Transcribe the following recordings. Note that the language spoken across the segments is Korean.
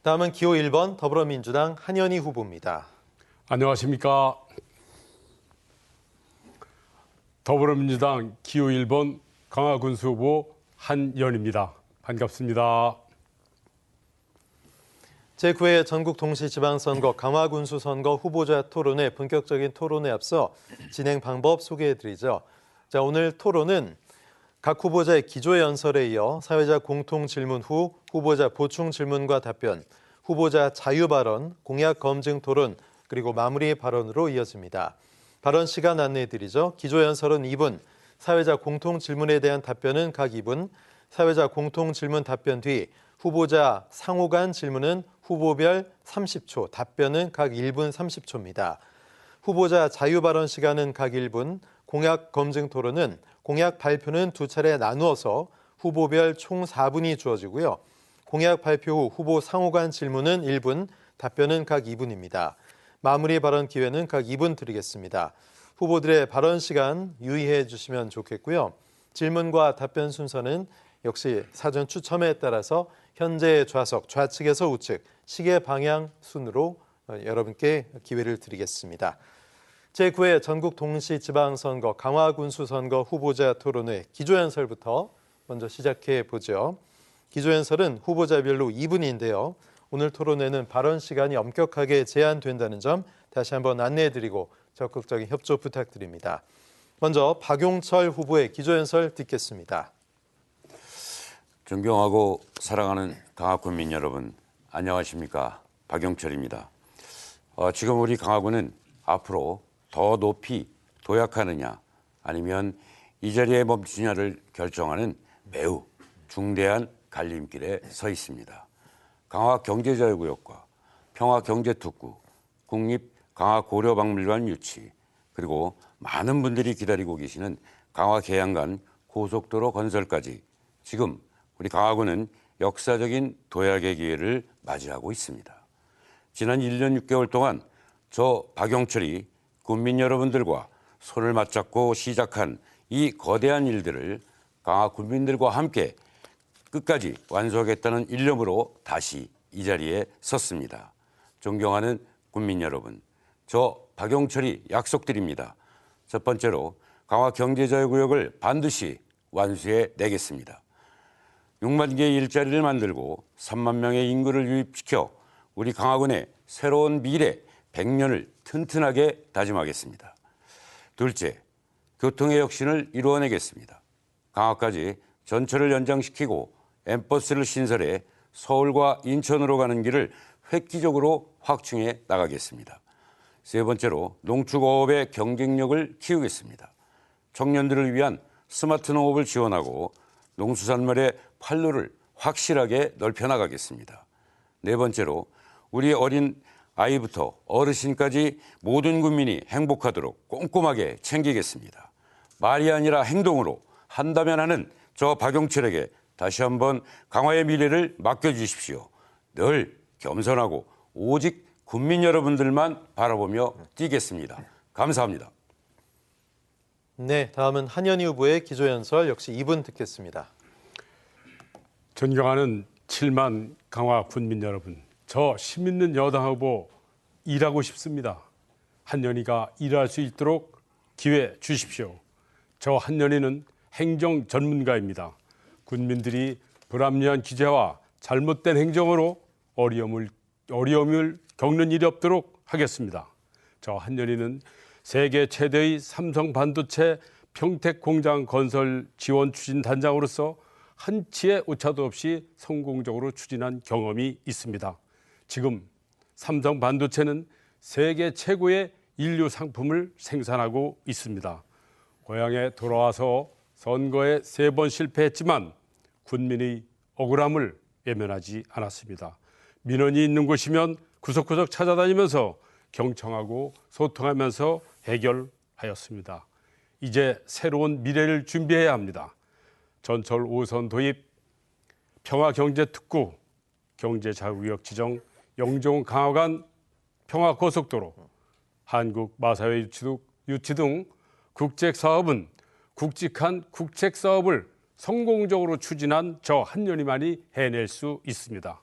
다음은 기호 1번 더불어민주당 한현희 후보입니다. 안녕하십니까. 더불어민주당 기호 1번 강화군수 후보 한연입니다. 반갑습니다. 제9회 전국 동시지방선거 강화군수 선거 후보자 토론회 본격적인 토론에 앞서 진행 방법 소개해드리죠. 자, 오늘 토론은 각 후보자의 기조연설에 이어 사회자 공통 질문 후 후보자 보충 질문과 답변, 후보자 자유 발언, 공약 검증 토론, 그리고 마무리 발언으로 이어집니다. 발언 시간 안내해드리죠. 기조연설은 2분, 사회자 공통 질문에 대한 답변은 각 2분, 사회자 공통 질문 답변 뒤 후보자 상호 간 질문은 후보별 30초, 답변은 각 1분 30초입니다. 후보자 자유 발언 시간은 각 1분, 공약 검증 토론은 공약 발표는 두 차례 나누어서 후보별 총 4분이 주어지고요. 공약 발표 후 후보 상호 간 질문은 1분, 답변은 각 2분입니다. 마무리 발언 기회는 각 2분 드리겠습니다. 후보들의 발언 시간 유의해 주시면 좋겠고요. 질문과 답변 순서는 역시 사전 추첨에 따라서 현재 좌석, 좌측에서 우측, 시계 방향 순으로 여러분께 기회를 드리겠습니다. 제9회 전국 동시지방선거 강화군수 선거 후보자 토론회 기조연설부터 먼저 시작해 보죠. 기조연설은 후보자별로 2분인데요. 오늘 토론회는 발언 시간이 엄격하게 제한된다는 점 다시 한번 안내해드리고 적극적인 협조 부탁드립니다. 먼저 박용철 후보의 기조연설 듣겠습니다. 존경하고 사랑하는 강화군민 여러분, 안녕하십니까? 박용철입니다. 지금 우리 강화군은 앞으로 더 높이 도약하느냐 아니면 이 자리에 멈추냐를 결정하는 매우 중대한 갈림길에 서 있습니다. 강화경제자유구역과 평화경제특구, 국립강화고려박물관 유치, 그리고 많은 분들이 기다리고 계시는 강화계양간 고속도로 건설까지 지금 우리 강화군은 역사적인 도약의 기회를 맞이하고 있습니다. 지난 1년 6개월 동안 저 박용철이 군민 여러분들과 손을 맞잡고 시작한 이 거대한 일들을 강화 군민들과 함께 끝까지 완수하겠다는 일념으로 다시 이 자리에 섰습니다. 존경하는 군민 여러분, 저 박용철이 약속드립니다. 첫 번째로 강화 경제자유구역을 반드시 완수해 내겠습니다. 6만 개의 일자리를 만들고 3만 명의 인구를 유입시켜 우리 강화군의 새로운 미래 100년을 튼튼하게 다짐하겠습니다. 둘째, 교통의 혁신을 이루어내겠습니다. 강화까지 전철을 연장시키고 M버스를 신설해 서울과 인천으로 가는 길을 획기적으로 확충해 나가겠습니다. 세 번째로 농축어업의 경쟁력을 키우겠습니다. 청년들을 위한 스마트 농업을 지원하고 농수산물의 판로를 확실하게 넓혀 나가겠습니다. 네 번째로 우리 어린 아이부터 어르신까지 모든 국민이 행복하도록 꼼꼼하게 챙기겠습니다. 말이 아니라 행동으로 한다면 하는 저 박용철에게 다시 한번 강화의 미래를 맡겨주십시오. 늘 겸손하고 오직 국민 여러분들만 바라보며 뛰겠습니다. 감사합니다. 네, 다음은 한현희 후보의 기조연설 역시 2분 듣겠습니다. 존경하는 7만 강화 군민 여러분, 저 힘있는 여당 후보 일하고 싶습니다. 한연희가 일할 수 있도록 기회 주십시오. 저 한연희는 행정 전문가입니다. 군민들이 불합리한 기재와 잘못된 행정으로 어려움을 겪는 일이 없도록 하겠습니다. 저 한연희는 세계 최대의 삼성 반도체 평택 공장 건설 지원 추진 단장으로서 한치의 오차도 없이 성공적으로 추진한 경험이 있습니다. 지금 삼성 반도체는 세계 최고의 인류 상품을 생산하고 있습니다. 고향에 돌아와서 선거에 3번 실패했지만 군민의 억울함을 외면하지 않았습니다. 민원이 있는 곳이면 구석구석 찾아다니면서 경청하고 소통하면서 해결하였습니다. 이제 새로운 미래를 준비해야 합니다. 전철 5선 도입, 평화경제특구, 경제자유구역 지정, 영종 강화간 평화고속도로, 한국 마사회 유치 등 국책사업은 굵직한 국책사업을 성공적으로 추진한 저 한연희만이 해낼 수 있습니다.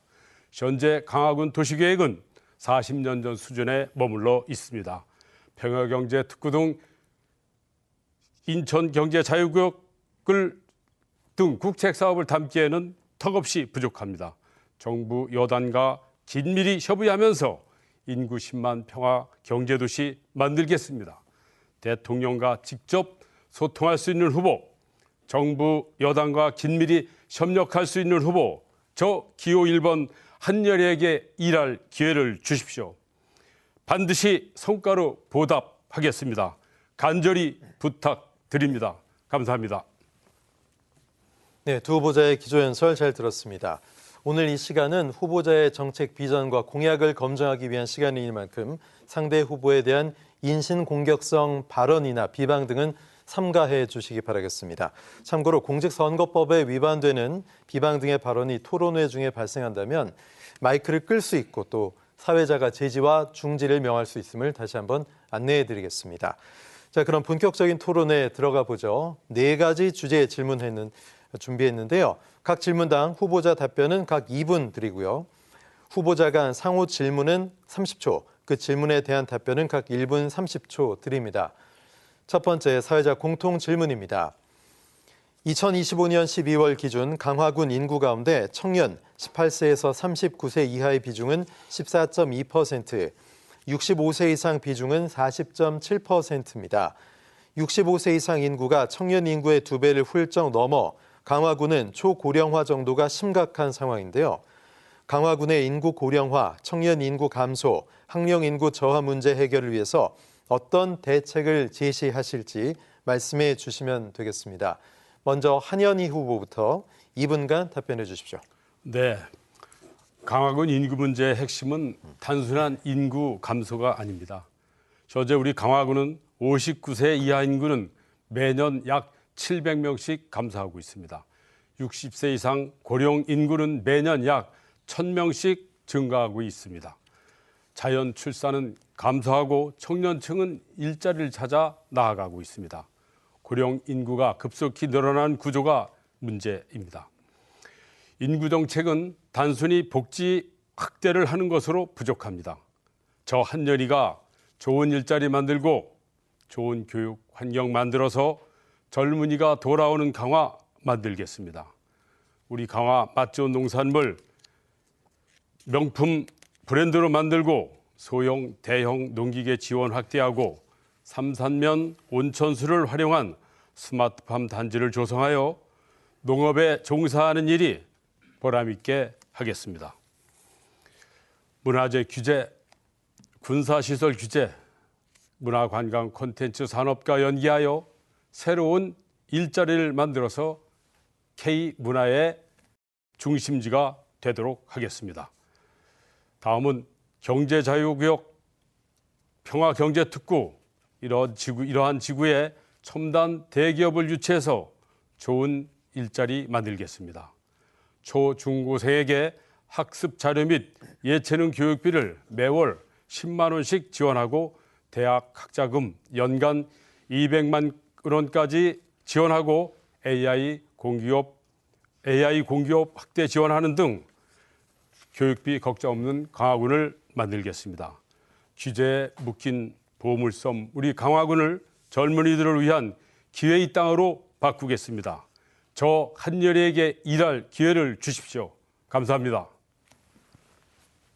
현재 강화군 도시계획은 40년 전 수준에 머물러 있습니다. 평화경제특구 등 인천경제자유구역을 등 국책사업을 담기에는 턱없이 부족합니다. 정부 여단과 긴밀히 협의하면서 인구 10만 평화 경제도시 만들겠습니다. 대통령과 직접 소통할 수 있는 후보, 정부 여당과 긴밀히 협력할 수 있는 후보, 저 기호 1번 한여레에게 일할 기회를 주십시오. 반드시 성과로 보답하겠습니다. 간절히 부탁드립니다. 감사합니다. 네, 두 후보자의 기조연설 잘 들었습니다. 오늘 이 시간은 후보자의 정책 비전과 공약을 검증하기 위한 시간이니만큼 상대 후보에 대한 인신공격성 발언이나 비방 등은 삼가해 주시기 바라겠습니다. 참고로 공직선거법에 위반되는 비방 등의 발언이 토론회 중에 발생한다면 마이크를 끌 수 있고 또 사회자가 제지와 중지를 명할 수 있음을 다시 한번 안내해 드리겠습니다. 자, 그럼 본격적인 토론에 들어가 보죠. 4가지 주제의 준비했는데요. 각 질문당 후보자 답변은 각 2분 드리고요. 후보자 간 상호 질문은 30초, 그 질문에 대한 답변은 각 1분 30초 드립니다. 첫 번째 사회자 공통 질문입니다. 2025년 12월 기준 강화군 인구 가운데 청년 18세에서 39세 이하의 비중은 14.2%, 65세 이상 비중은 40.7%입니다. 65세 이상 인구가 청년 인구의 2배를 훌쩍 넘어 강화군은 초고령화 정도가 심각한 상황인데요. 강화군의 인구 고령화, 청년 인구 감소, 학령 인구 저하 문제 해결을 위해서 어떤 대책을 제시하실지 말씀해 주시면 되겠습니다. 먼저 한현희 후보부터 2분간 답변해 주십시오. 네, 강화군 인구 문제의 핵심은 단순한 인구 감소가 아닙니다. 현재 우리 강화군은 59세 이하 인구는 매년 약 700명씩 감소하고 있습니다. 60세 이상 고령 인구는 매년 약 1000명씩 증가하고 있습니다. 자연 출산은 감소하고 청년층은 일자리를 찾아 나아가고 있습니다. 고령 인구가 급속히 늘어나는 구조가 문제입니다. 인구 정책은 단순히 복지 확대를 하는 것으로 부족합니다. 저 한여리가 좋은 일자리 만들고 좋은 교육 환경 만들어서 젊은이가 돌아오는 강화 만들겠습니다. 우리 강화 맛 좋은 농산물 명품 브랜드로 만들고 소형, 대형 농기계 지원 확대하고 삼산면 온천수를 활용한 스마트팜 단지를 조성하여 농업에 종사하는 일이 보람 있게 하겠습니다. 문화재 규제, 군사시설 규제, 문화관광 콘텐츠 산업과 연계하여 새로운 일자리를 만들어서 K문화의 중심지가 되도록 하겠습니다. 다음은 경제자유구역 평화경제특구, 이러한 지구에 첨단 대기업을 유치해서 좋은 일자리 만들겠습니다. 초, 중고생에게 학습 자료 및 예체능 교육비를 매월 10만 원씩 지원하고 대학 학자금 연간 200만 원까지 지원하고 AI 공기업 확대 지원하는 등 교육비 걱정 없는 강화군을 만들겠습니다. 규제에 묶인 보물섬 우리 강화군을 젊은이들을 위한 기회의 땅으로 바꾸겠습니다. 저 한여리에게 일할 기회를 주십시오. 감사합니다.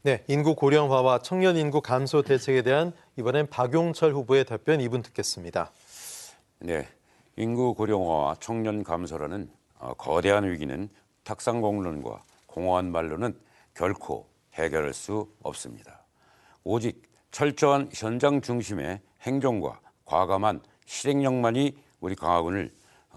네, 인구 고령화와 청년 인구 감소 대책에 대한 이번엔 박용철 후보의 답변 2분 듣겠습니다. 네, 인구 고령화와 청년 감소라는 거대한 위기는 탁상공론과 공허한 말로는 결코 해결할 수 없습니다. 오직 철저한 현장 중심의 행정과 과감한 실행력만이 우리 강화군을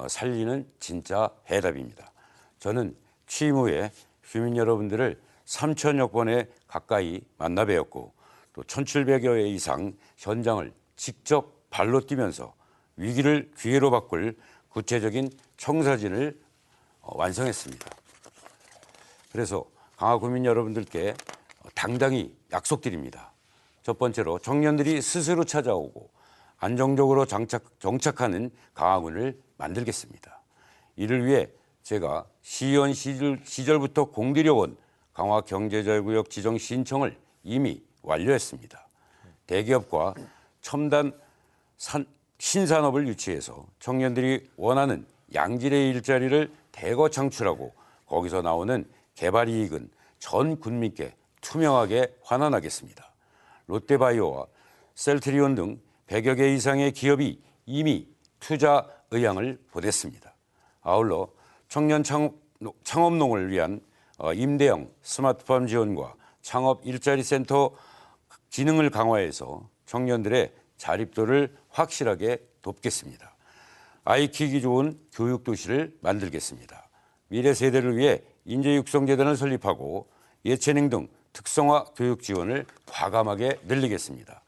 살리는 진짜 해답입니다. 저는 취임 후에 주민 여러분들을 3천여 번에 가까이 만나 뵈었고 또 1,700여 회 이상 현장을 직접 발로 뛰면서 위기를 기회로 바꿀 구체적인 청사진을 완성했습니다. 그래서 강화구민 여러분들께 당당히 약속드립니다. 첫 번째로 청년들이 스스로 찾아오고 안정적으로 정착하는 강화군을 만들겠습니다. 이를 위해 제가 시의원 시절부터 공들여온 강화 경제자유구역 지정 신청을 이미 완료했습니다. 대기업과 첨단 신산업을 유치해서 청년들이 원하는 양질의 일자리를 대거 창출하고 거기서 나오는 개발 이익은 전 국민께 투명하게 환원하겠습니다. 롯데바이오와 셀트리온 등 100여 개 이상의 기업이 이미 투자 의향을 보냈습니다. 아울러 청년 창업농을 위한 임대형 스마트팜 지원과 창업 일자리 센터 기능을 강화해서 청년들의 자립도를 확실하게 돕겠습니다. 아이 키우기 좋은 교육도시를 만들겠습니다. 미래 세대를 위해 인재육성재단을 설립하고 예체능 등 특성화 교육 지원을 과감하게 늘리겠습니다.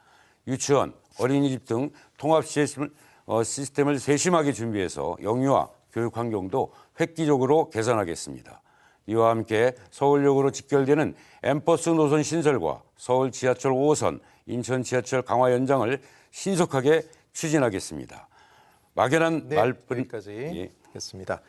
유치원, 어린이집 등 통합 시스템을 세심하게 준비해서 영유아 교육 환경도 획기적으로 개선하겠습니다. 이와 함께 서울역으로 직결되는 엠버스 노선 신설과 서울 지하철 5호선, 인천 지하철 강화 연장을 신속하게 추진하겠습니다. 막연한 말뿐 여기까지 하겠습니다.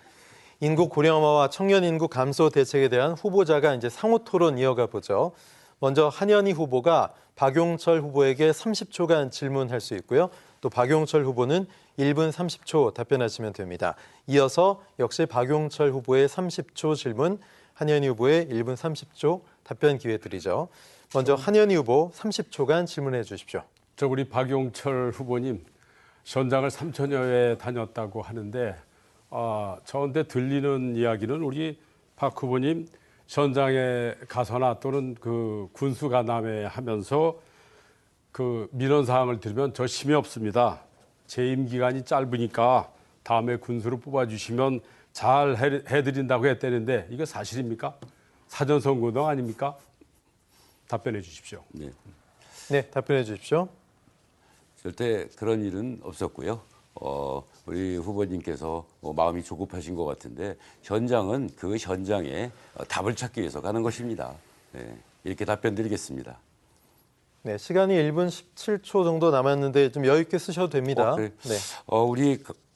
인구 고령화와 청년 인구 감소 대책에 대한 후보자가 이제 상호 토론 이어가 보죠. 먼저 한현희 후보가 박용철 후보에게 30초간 질문할 수 있고요. 또 박용철 후보는 1분 30초 답변하시면 됩니다. 이어서 역시 박용철 후보의 30초 질문, 한현희 후보의 1분 30초 답변 기회 드리죠. 먼저 한현희 후보 30초간 질문해 주십시오. 우리 박용철 후보님 현장을 3천여 회 다녔다고 하는데 저한테 들리는 이야기는 우리 박 후보님 현장에 가서나 또는 그 군수 간담회 하면서 그 민원 사항을 들으면 저 힘이 없습니다. 재임 기간이 짧으니까 다음에 군수로 뽑아주시면 잘 해드린다고 했다는데 이거 사실입니까? 사전 선거운동 아닙니까? 답변해 주십시오. 네, 답변해 주십시오. 절대 그런 일은 없었고요. 우리 후보님께서 마음이 조급하신 것 같은데 현장은 그 현장에 답을 찾기 위해서 가는 것입니다. 네, 이렇게 답변 드리겠습니다. 네, 시간이 1분 17초 정도 남았는데 좀 여유 있게 쓰셔도 됩니다. 그래. 네.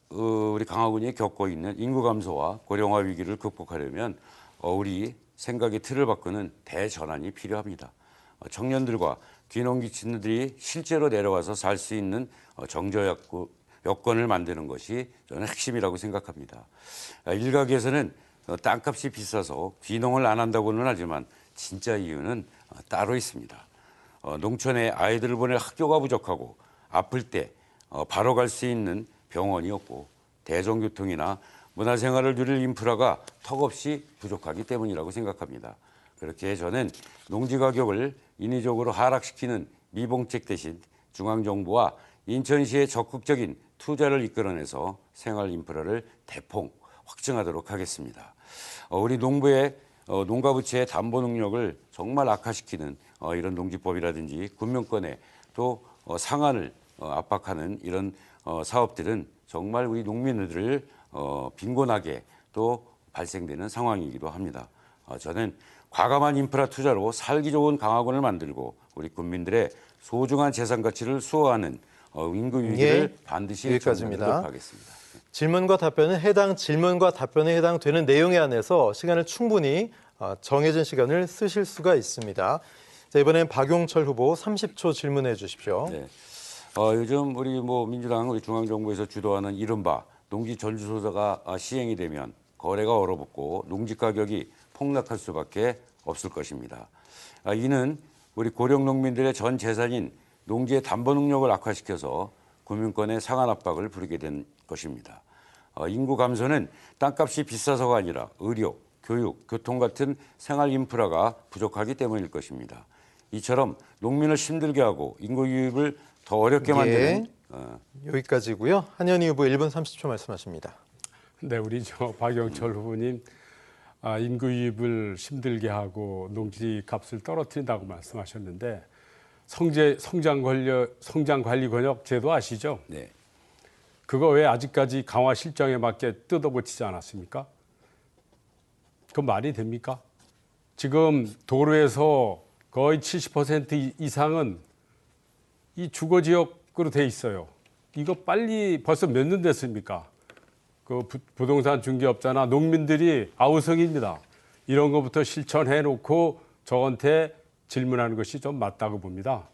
우리 강화군이 겪고 있는 인구 감소와 고령화 위기를 극복하려면 우리 생각의 틀을 바꾸는 대전환이 필요합니다. 청년들과 귀농귀촌들이 실제로 내려와서 살 수 있는 정저 여건을 만드는 것이 저는 핵심이라고 생각합니다. 일각에서는 땅값이 비싸서 귀농을 안 한다고는 하지만 진짜 이유는 따로 있습니다. 농촌에 아이들을 보낼 학교가 부족하고 아플 때 바로 갈 수 있는 병원이 없고 대중교통이나 문화생활을 누릴 인프라가 턱없이 부족하기 때문이라고 생각합니다. 그렇게 저는 농지 가격을 인위적으로 하락시키는 미봉책 대신 중앙정부와 인천시의 적극적인 투자를 이끌어내서 생활 인프라를 대폭 확증하도록 하겠습니다. 우리 농부의 농가 부채의 담보 능력을 정말 악화시키는 이런 농지법이라든지 군명권에 또 상한을 압박하는 이런 사업들은 정말 우리 농민들을 빈곤하게 또 발생되는 상황이기도 합니다. 저는 과감한 인프라 투자로 살기 좋은 강화군을 만들고 우리 국민들의 소중한 재산 가치를 수호하는 인구 위기를 반드시 여기까지입니다. 하겠습니다. 질문과 답변에 해당되는 내용에 한해서 시간을 충분히 정해진 시간을 쓰실 수가 있습니다. 자, 이번엔 박용철 후보 30초 질문해 주십시오. 네. 요즘 우리 민주당 우리 중앙정부에서 주도하는 이른바 농지 전주소가 시행이 되면 거래가 얼어붙고 농지 가격이 폭락할 수밖에 없을 것입니다. 이는 우리 고령 농민들의 전 재산인 농지의 담보 능력을 악화시켜서 국민권의 상한 압박을 부리게 된 것입니다. 인구 감소는 땅값이 비싸서가 아니라 의료, 교육, 교통 같은 생활 인프라가 부족하기 때문일 것입니다. 이처럼 농민을 힘들게 하고 인구 유입을 더 어렵게 만드는 여기까지고요. 한현희 후보 1분 30초 말씀하십니다. 네, 우리 박용철 후보님 인구 유입을 힘들게 하고 농지 값을 떨어뜨린다고 말씀하셨는데 성장관리 권역 제도 아시죠? 네. 그거 왜 아직까지 강화 실정에 맞게 뜯어고치지 않았습니까? 그 말이 됩니까? 지금 도로에서 거의 70% 이상은 이 주거지역으로 돼 있어요. 이거 빨리 벌써 몇 년 됐습니까? 그 부동산 중개업자나 농민들이 아우성입니다. 이런 것부터 실천해 놓고 저한테 질문하는 것이 좀 맞다고 봅니다.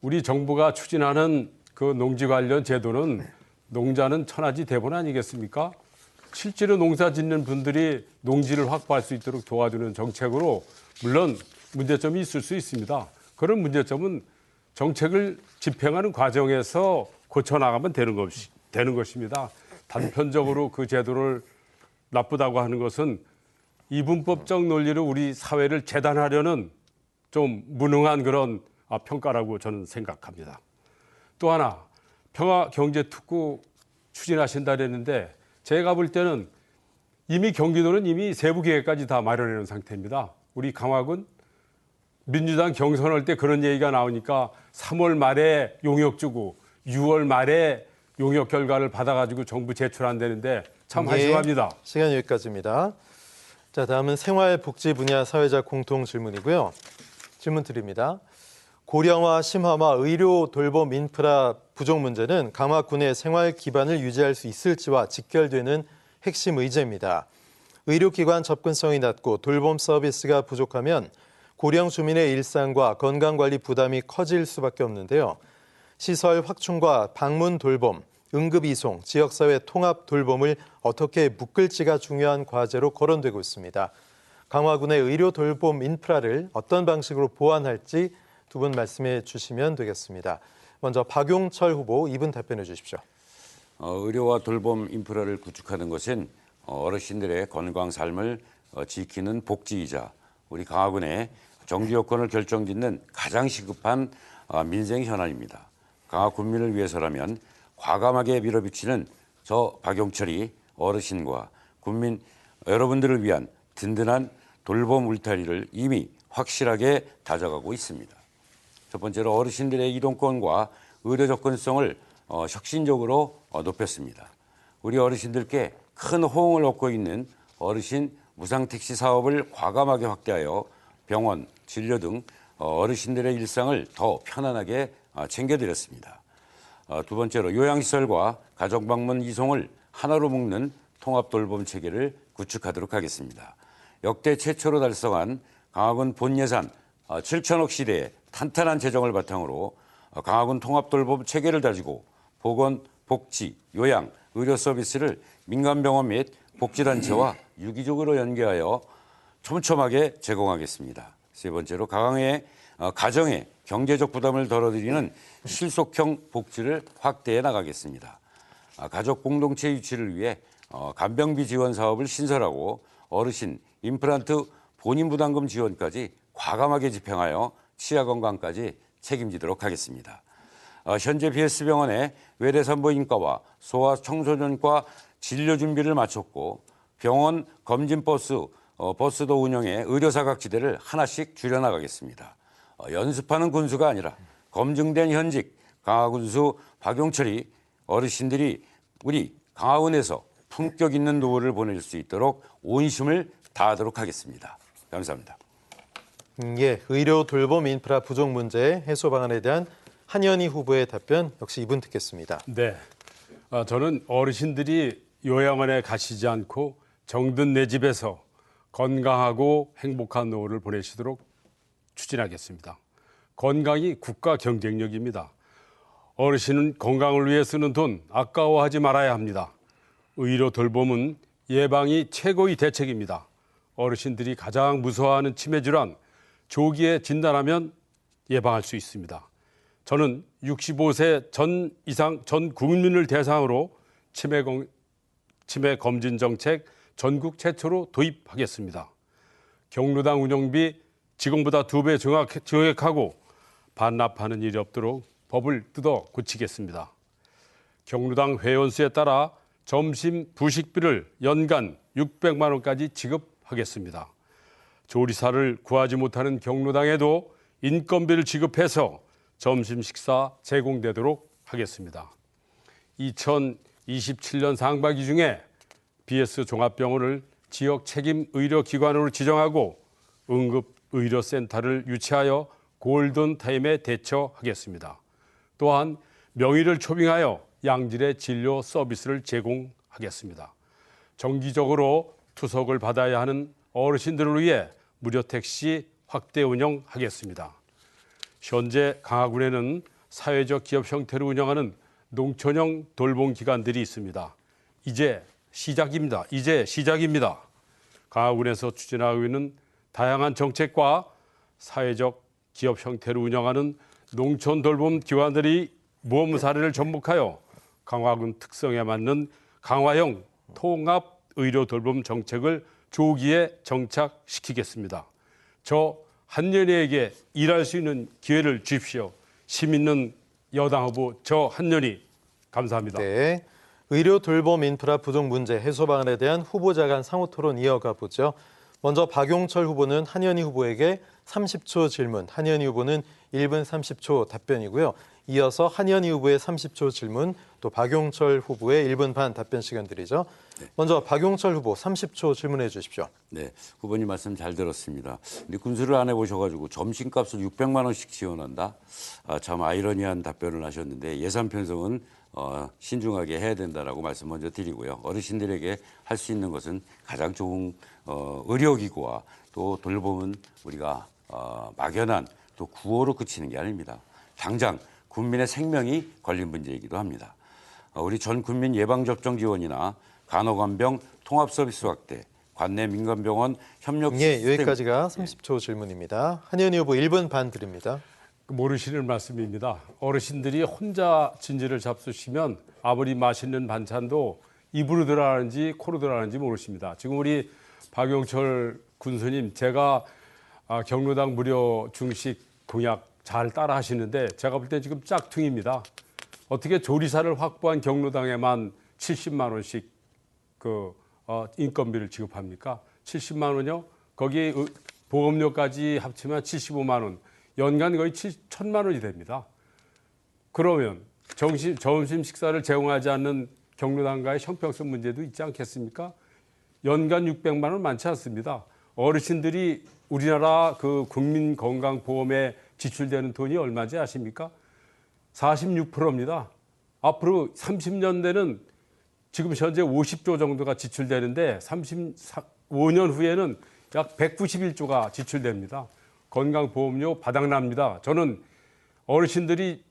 우리 정부가 추진하는 그 농지 관련 제도는 농자는 천하지 대본 아니겠습니까? 실제로 농사 짓는 분들이 농지를 확보할 수 있도록 도와주는 정책으로 물론 문제점이 있을 수 있습니다. 그런 문제점은 정책을 집행하는 과정에서 고쳐나가면 되는 것입니다. 단편적으로 그 제도를 나쁘다고 하는 것은 이분법적 논리로 우리 사회를 재단하려는 좀 무능한 그런 평가라고 저는 생각합니다. 또 하나 평화경제특구 추진하신다 그랬는데 제가 볼 때는 이미 경기도는 이미 세부계획까지 다 마련해 놓은 상태입니다. 우리 강화군 민주당 경선할 때 그런 얘기가 나오니까 3월 말에 용역 주고 6월 말에 용역 결과를 받아가지고 정부 제출한다는데 참 한심합니다. 시간 여기까지입니다. 자, 다음은 생활복지 분야 사회자 공통 질문이고요. 질문 드립니다. 고령화, 심화와 의료 돌봄 인프라 부족 문제는 강화군의 생활 기반을 유지할 수 있을지와 직결되는 핵심 의제입니다. 의료기관 접근성이 낮고 돌봄 서비스가 부족하면 고령 주민의 일상과 건강관리 부담이 커질 수밖에 없는데요. 시설 확충과 방문 돌봄, 응급 이송, 지역사회 통합 돌봄을 어떻게 묶을지가 중요한 과제로 거론되고 있습니다. 강화군의 의료 돌봄 인프라를 어떤 방식으로 보완할지 두 분 말씀해 주시면 되겠습니다. 먼저 박용철 후보 2분 답변해 주십시오. 의료와 돌봄 인프라를 구축하는 것은 어르신들의 건강 삶을 지키는 복지이자 우리 강화군의 정기 여건을 결정짓는 가장 시급한 민생 현안입니다. 강화 군민을 위해서라면 과감하게 밀어붙이는 저 박용철이 어르신과 국민 여러분들을 위한 든든한 돌봄 울타리를 이미 확실하게 다져가고 있습니다. 첫 번째로 어르신들의 이동권과 의료 접근성을 혁신적으로 높였습니다. 우리 어르신들께 큰 호응을 얻고 있는 어르신 무상택시 사업을 과감하게 확대하여 병원, 진료 등 어르신들의 일상을 더 편안하게 챙겨드렸습니다. 두 번째로 요양시설과 가정방문 이송을 하나로 묶는 통합돌봄 체계를 구축하도록 하겠습니다. 역대 최초로 달성한 강화군 본예산 7천억 시대의 탄탄한 재정을 바탕으로 강화군 통합돌봄 체계를 다지고 보건, 복지, 요양, 의료 서비스를 민간병원 및 복지단체와 유기적으로 연계하여 촘촘하게 제공하겠습니다. 세 번째로 가정의 경제적 부담을 덜어드리는 실속형 복지를 확대해 나가겠습니다. 가족 공동체 유치를 위해 간병비 지원 사업을 신설하고 어르신 임플란트 본인 부담금 지원까지 과감하게 집행하여 치아 건강까지 책임지도록 하겠습니다. 현재 BS병원의 외래산부인과와 소아청소년과 진료 준비를 마쳤고 병원 검진버스도 운영해 의료사각지대를 하나씩 줄여나가겠습니다. 연습하는 군수가 아니라 검증된 현직 강화군수 박용철이 어르신들이 우리 강화군에서 품격 있는 노후를 보낼 수 있도록 온심을 다하도록 하겠습니다. 감사합니다. 의료 돌봄 인프라 부족 문제 해소 방안에 대한 한현희 후보의 답변 역시 이분 듣겠습니다. 네, 저는 어르신들이 요양원에 가시지 않고 정든 내 집에서 건강하고 행복한 노후를 보내시도록 추진하겠습니다. 건강이 국가 경쟁력입니다. 어르신은 건강을 위해 쓰는 돈 아까워하지 말아야 합니다. 의료 돌봄은 예방이 최고의 대책입니다. 어르신들이 가장 무서워하는 치매 질환 조기에 진단하면 예방할 수 있습니다. 저는 65세 이상 전 국민을 대상으로 치매 검진 정책 전국 최초로 도입하겠습니다. 경로당 운영비 지금보다 2배 증액하고 반납하는 일이 없도록 법을 뜯어 고치겠습니다. 경로당 회원수에 따라 점심 부식비를 연간 600만 원까지 지급하겠습니다. 조리사를 구하지 못하는 경로당에도 인건비를 지급해서 점심 식사 제공되도록 하겠습니다. 2027년 상반기 중에 BS 종합병원을 지역 책임 의료기관으로 지정하고 응급의료센터를 유치하여 골든타임에 대처하겠습니다. 또한 명의를 초빙하여 양질의 진료 서비스를 제공하겠습니다. 정기적으로 투석을 받아야 하는 어르신들을 위해 무료 택시 확대 운영하겠습니다. 현재 강화군에는 사회적 기업 형태로 운영하는 농촌형 돌봄 기관들이 있습니다. 이제 시작입니다. 강화군에서 추진하고 있는 다양한 정책과 사회적 기업 형태로 운영하는 농촌 돌봄 기관들이 모범 사례를 접목하여 강화군 특성에 맞는 강화형 통합 의료 돌봄 정책을 조기에 정착시키겠습니다. 저 한년희에게 일할 수 있는 기회를 주십시오. 힘 있는 여당 후보 저 한년희 감사합니다. 네. 의료 돌봄 인프라 부족 문제 해소 방안에 대한 후보자 간 상호 토론 이어가 보죠. 먼저 박용철 후보는 한현희 후보에게 30초 질문, 한현희 후보는 1분 30초 답변이고요. 이어서 한현희 후보의 30초 질문, 또 박용철 후보의 1분 반 답변 시간 드리죠. 먼저 박용철 후보 30초 질문해 주십시오. 네, 후보님 말씀 잘 들었습니다. 근데 군수를 안 해보셔가지고 점심값을 600만 원씩 지원한다? 참 아이러니한 답변을 하셨는데 예산 편성은 신중하게 해야 된다라고 말씀 먼저 드리고요. 어르신들에게 할 수 있는 것은 가장 좋은 의료기구와 또 돌봄은 우리가 막연한 또 구호로 그치는 게 아닙니다. 당장 국민의 생명이 걸린 문제이기도 합니다. 우리 전 국민 예방접종 지원이나 간호간병 통합서비스 확대, 관내 민간병원 협력 시스템. 여기까지가 30초 질문입니다. 한현희 후보 1분 반 드립니다. 모르시는 말씀입니다. 어르신들이 혼자 진지를 잡수시면 아무리 맛있는 반찬도 입으로 들어가는지 코로 들어가는지 모르십니다. 지금 우리 박용철 군수님, 제가 경로당 무료 중식 공약 잘 따라 하시는데 제가 볼 때 지금 짝퉁입니다. 어떻게 조리사를 확보한 경로당에만 70만 원씩 인건비를 지급합니까? 70만 원요? 거기 보험료까지 합치면 75만 원. 연간 거의 1,000만 원이 됩니다. 그러면 점심 식사를 제공하지 않는 경로당과의 형평성 문제도 있지 않겠습니까? 연간 600만 원 많지 않습니다. 어르신들이 우리나라 그 국민건강보험에 지출되는 돈이 얼마인지 아십니까? 46%입니다. 앞으로 30년대는 지금 현재 50조 정도가 지출되는데 35년 후에는 약 191조가 지출됩니다. 건강보험료 바닥납니다. 저는 어르신들이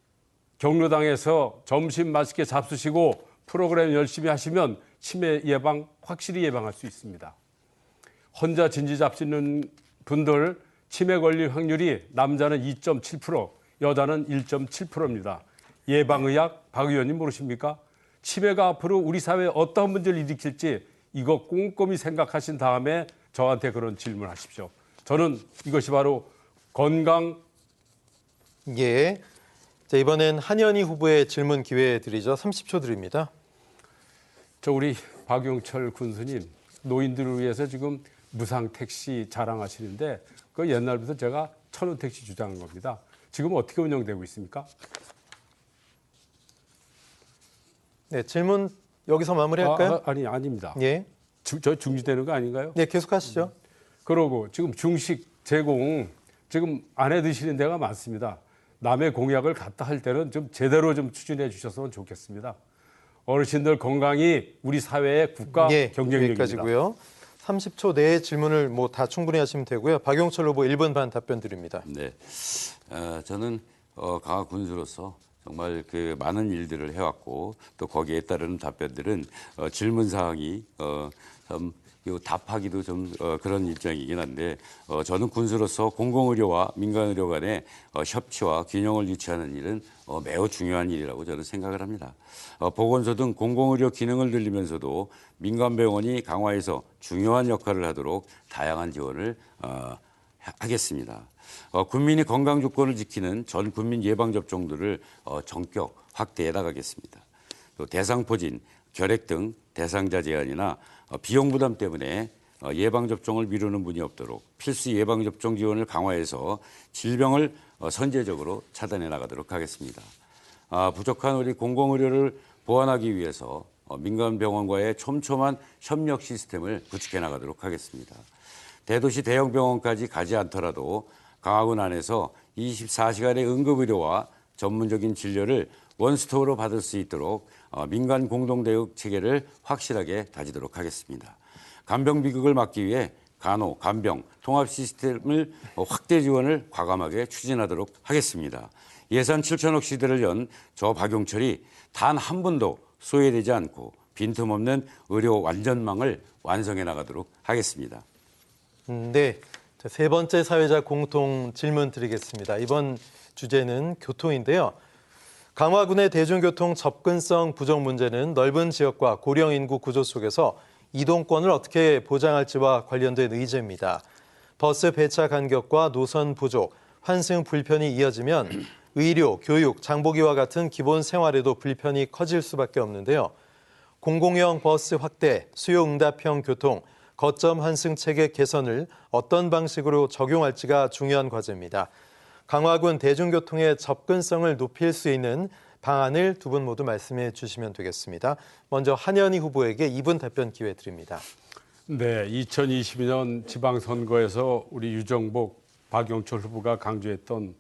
경로당에서 점심 맛있게 잡수시고 프로그램 열심히 하시면 치매 예방 확실히 예방할 수 있습니다. 혼자 진지 잡수는 분들 치매 걸릴 확률이 남자는 2.7%, 여자는 1.7%입니다. 예방의학 박 의원님 모르십니까? 치매가 앞으로 우리 사회에 어떤 문제를 일으킬지 이거 꼼꼼히 생각하신 다음에 저한테 그런 질문하십시오. 저는 이것이 바로 건강. 예. 자, 이번엔 한현희 후보의 질문 기회 드리죠. 30초 드립니다. 저 우리 박용철 군수님, 노인들을 위해서 지금 무상 택시 자랑하시는데 그 옛날부터 제가 1,000원 택시 주장한 겁니다. 지금 어떻게 운영되고 있습니까? 네, 질문 여기서 마무리할까요? 아닙니다. 예. 저 중지되는 거 아닌가요? 네, 계속하시죠. 그러고 지금 중식 제공 지금 안 해 드시는 데가 많습니다. 남의 공약을 갖다 할 때는 좀 제대로 좀 추진해 주셨으면 좋겠습니다. 어르신들 건강이 우리 사회의 국가 경쟁력입니다. 여기까지고요. 30초 내에 질문을 다 충분히 하시면 되고요. 박용철 후보 1분 반 답변 드립니다. 네, 저는 강화 군수로서 정말 그 많은 일들을 해왔고 또 거기에 따르는 답변들은 질문 사항이 참 답하기도 좀 그런 입장이긴 한데 저는 군수로서 공공의료와 민간의료 간의 협치와 균형을 유지하는 일은 매우 중요한 일이라고 저는 생각을 합니다. 보건소 등 공공의료 기능을 늘리면서도 민간병원이 강화해서 중요한 역할을 하도록 다양한 지원을 하겠습니다. 국민이 건강 조건을 지키는 전 국민 예방접종들을 전격 확대해 나가겠습니다. 또 대상포진, 결핵 등 대상자 제한이나 비용 부담 때문에 예방접종을 미루는 분이 없도록 필수 예방접종 지원을 강화해서 질병을 선제적으로 차단해 나가도록 하겠습니다. 부족한 우리 공공의료를 보완하기 위해서 민간병원과의 촘촘한 협력 시스템을 구축해 나가도록 하겠습니다. 대도시 대형 병원까지 가지 않더라도 강화군 안에서 24시간의 응급의료와 전문적인 진료를 원스톱으로 받을 수 있도록 민간 공동대응 체계를 확실하게 다지도록 하겠습니다. 간병 비극을 막기 위해 간호, 간병, 통합 시스템을 확대 지원을 과감하게 추진하도록 하겠습니다. 예산 7천억 시대를 연 저 박용철이 단 한 번도 소외되지 않고 빈틈없는 의료 완전망을 완성해 나가도록 하겠습니다. 네, 자, 세 번째 사회자 공통 질문 드리겠습니다. 이번 주제는 교통인데요. 강화군의 대중교통 접근성 부족 문제는 넓은 지역과 고령 인구 구조 속에서 이동권을 어떻게 보장할지와 관련된 의제입니다. 버스 배차 간격과 노선 부족, 환승 불편이 이어지면 의료, 교육, 장보기와 같은 기본 생활에도 불편이 커질 수밖에 없는데요. 공공형 버스 확대, 수요응답형 교통, 거점 환승 체계 개선을 어떤 방식으로 적용할지가 중요한 과제입니다. 강화군 대중교통의 접근성을 높일 수 있는 방안을 두 분 모두 말씀해 주시면 되겠습니다. 먼저 한현희 후보에게 2분 답변 기회 드립니다. 네, 2022년 지방선거에서 우리 유정복, 박용철 후보가 강조했던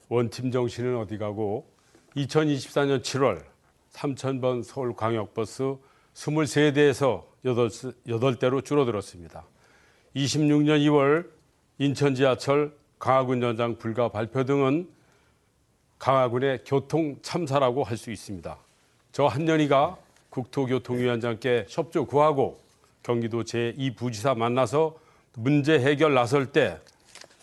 원팀 정신은 어디 가고 2024년 7월 3,000번 서울광역버스 23대에서 8대로 줄어들었습니다. 26년 2월 인천 지하철 강화군 연장 불가 발표 등은 강화군의 교통 참사라고 할 수 있습니다. 저 한년희가 국토교통위원장께 협조 구하고 경기도 제2부지사 만나서 문제 해결 나설 때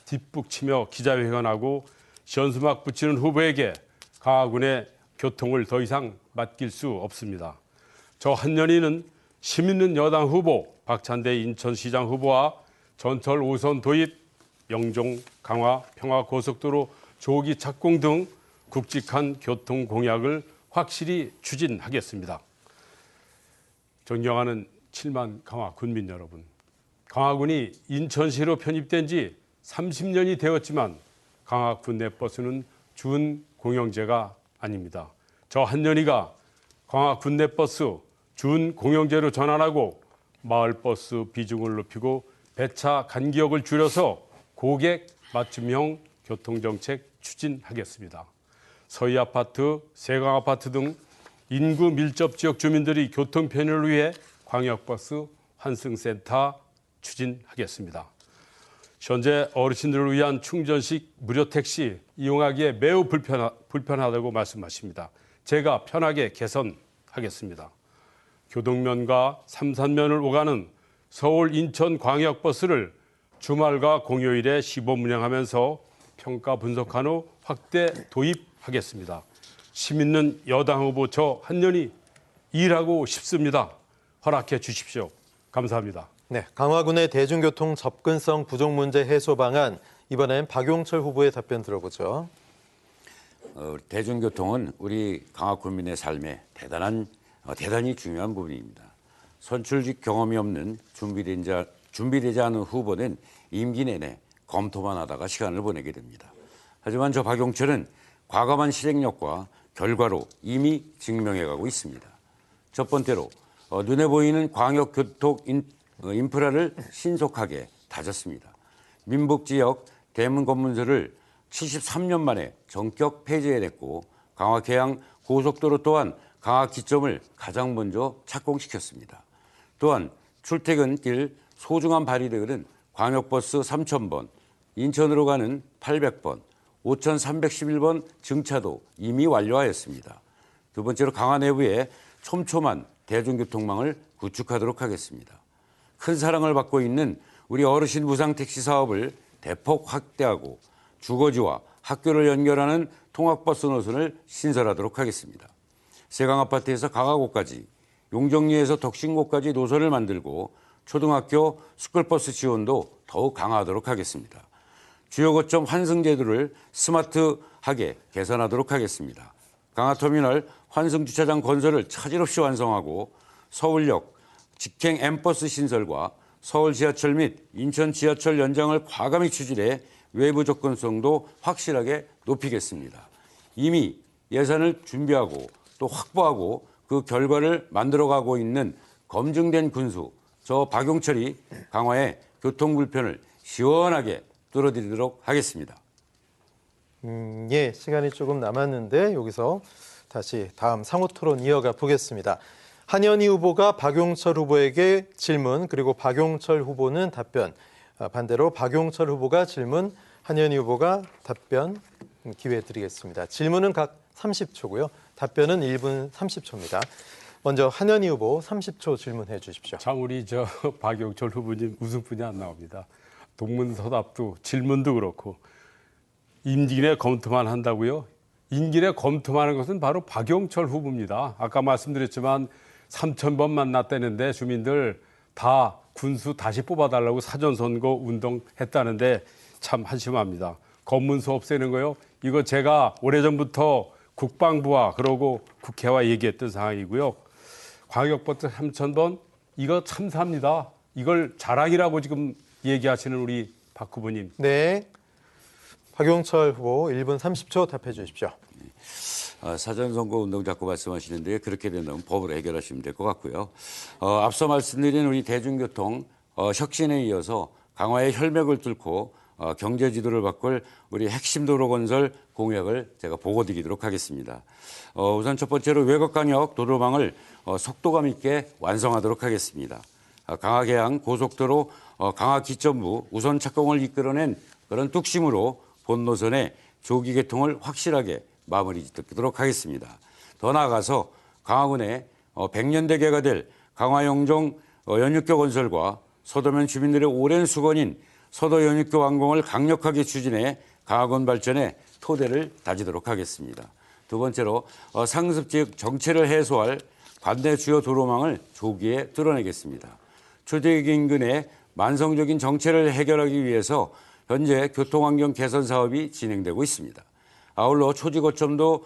뒷북치며 기자회견하고 현수막 붙이는 후보에게 강화군의 교통을 더 이상 맡길 수 없습니다. 저 한년희는 힘있는 여당 후보 박찬대 인천시장 후보와 전철 5선 도입, 영종, 강화, 평화 고속도로 조기 착공 등 굵직한 교통 공약을 확실히 추진하겠습니다. 존경하는 7만 강화 군민 여러분, 강화군이 인천시로 편입된 지 30년이 되었지만 강화 군내 버스는 준 공영제가 아닙니다. 저 한년희가 강화 군내 버스 준 공영제로 전환하고 마을버스 비중을 높이고 배차 간격을 줄여서 고객 맞춤형 교통정책 추진하겠습니다. 서희아파트, 세강아파트 등 인구 밀접 지역 주민들이 교통 편의를 위해 광역버스 환승센터 추진하겠습니다. 현재 어르신들을 위한 충전식 무료 택시 이용하기에 매우 불편하다고 말씀하십니다. 제가 편하게 개선하겠습니다. 교동면과 삼산면을 오가는 서울 인천 광역버스를 주말과 공휴일에 시범 운영하면서 평가 분석한 후 확대 도입하겠습니다. 힘 있는 여당 후보 저 한년희 일하고 싶습니다. 허락해 주십시오. 감사합니다. 네, 강화군의 대중교통 접근성 부족 문제 해소 방안, 이번엔 박용철 후보의 답변 들어보죠. 대중교통은 우리 강화 군민의 삶에 대단히 중요한 부분입니다. 선출직 경험이 없는 준비되지 않은 후보는 임기 내내 검토만 하다가 시간을 보내게 됩니다. 하지만 저 박용철은 과감한 실행력과 결과로 이미 증명해가고 있습니다. 첫 번째로 눈에 보이는 광역교통 인프라를 신속하게 다졌습니다. 민북지역 대문검문소를 73년 만에 전격 폐지해냈고 강화 계양 고속도로 또한 강화 기점을 가장 먼저 착공시켰습니다. 또한 출퇴근길 소중한 발이들은 광역버스 3,000번, 인천으로 가는 800번, 5,311번 증차도 이미 완료하였습니다. 두 번째로 강화 내부에 촘촘한 대중교통망을 구축하도록 하겠습니다. 큰 사랑을 받고 있는 우리 어르신 무상택시 사업을 대폭 확대하고 주거지와 학교를 연결하는 통학버스 노선을 신설하도록 하겠습니다. 세강아파트에서 강화고까지, 용정리에서 덕신고까지 노선을 만들고 초등학교 스쿨버스 지원도 더욱 강화하도록 하겠습니다. 주요 거점 환승 제도를 스마트하게 개선하도록 하겠습니다. 강화터미널 환승주차장 건설을 차질 없이 완성하고 서울역 직행 M버스 신설과 서울 지하철 및 인천 지하철 연장을 과감히 추진해 외부 접근성도 확실하게 높이겠습니다. 이미 예산을 준비하고 또 확보하고 그 결과를 만들어가고 있는 검증된 군수 저 박용철이 강화의 교통 불편을 시원하게 뚫어드리도록 하겠습니다. 예, 시간이 조금 남았는데 여기서 다시 다음 상호 토론 이어가 보겠습니다. 한현희 후보가 박용철 후보에게 질문, 그리고 박용철 후보는 답변. 반대로 박용철 후보가 질문, 한현희 후보가 답변 기회 드리겠습니다. 질문은 각 30초고요. 답변은 1분 30초입니다. 먼저 한현희 후보 30초 질문해 주십시오. 참 우리 박용철 후보님 웃음뿐이 안 나옵니다. 동문서답도 질문도 그렇고 임기 내 검토만 한다고요? 임기 내 검토하는 것은 바로 박용철 후보입니다. 아까 말씀드렸지만 3,000번 만났다는데 주민들 다 군수 다시 뽑아달라고 사전선거 운동했다는데 참 한심합니다. 검문소 없애는 거요? 이거 제가 오래전부터 국방부와 그러고 국회와 얘기했던 상황이고요. 광역버스 3,000번 이거 참사입니다. 이걸 자랑이라고 지금 얘기하시는 우리 박 후보님. 네, 박용철 후보 1분 30초 답해 주십시오. 사전선거 운동 자꾸 말씀하시는데 그렇게 된다면 법으로 해결하시면 될 것 같고요. 앞서 말씀드린 우리 대중교통 혁신에 이어서 강화의 혈맥을 뚫고 경제 지도를 바꿀 우리 핵심 도로 건설 공약을 제가 보고 드리도록 하겠습니다. 우선 첫 번째로 외곽강역 도로망을 속도감 있게 완성하도록 하겠습니다. 강화계양 고속도로 강화 기점부 우선 착공을 이끌어낸 그런 뚝심으로 본 노선의 조기 개통을 확실하게 마무리 짓도록 하겠습니다. 더 나아가서 강화군의 100년대계가 될 강화영종 연육교 건설과 서도면 주민들의 오랜 수건인 서도 연육교 완공을 강력하게 추진해 강화군 발전의 토대를 다지도록 하겠습니다. 두 번째로 상습지역 정체를 해소할 관내 주요 도로망을 조기에 뚫어내겠습니다. 초지역 인근의 만성적인 정체를 해결하기 위해서 현재 교통환경 개선 사업이 진행되고 있습니다. 아울러 초지 거점도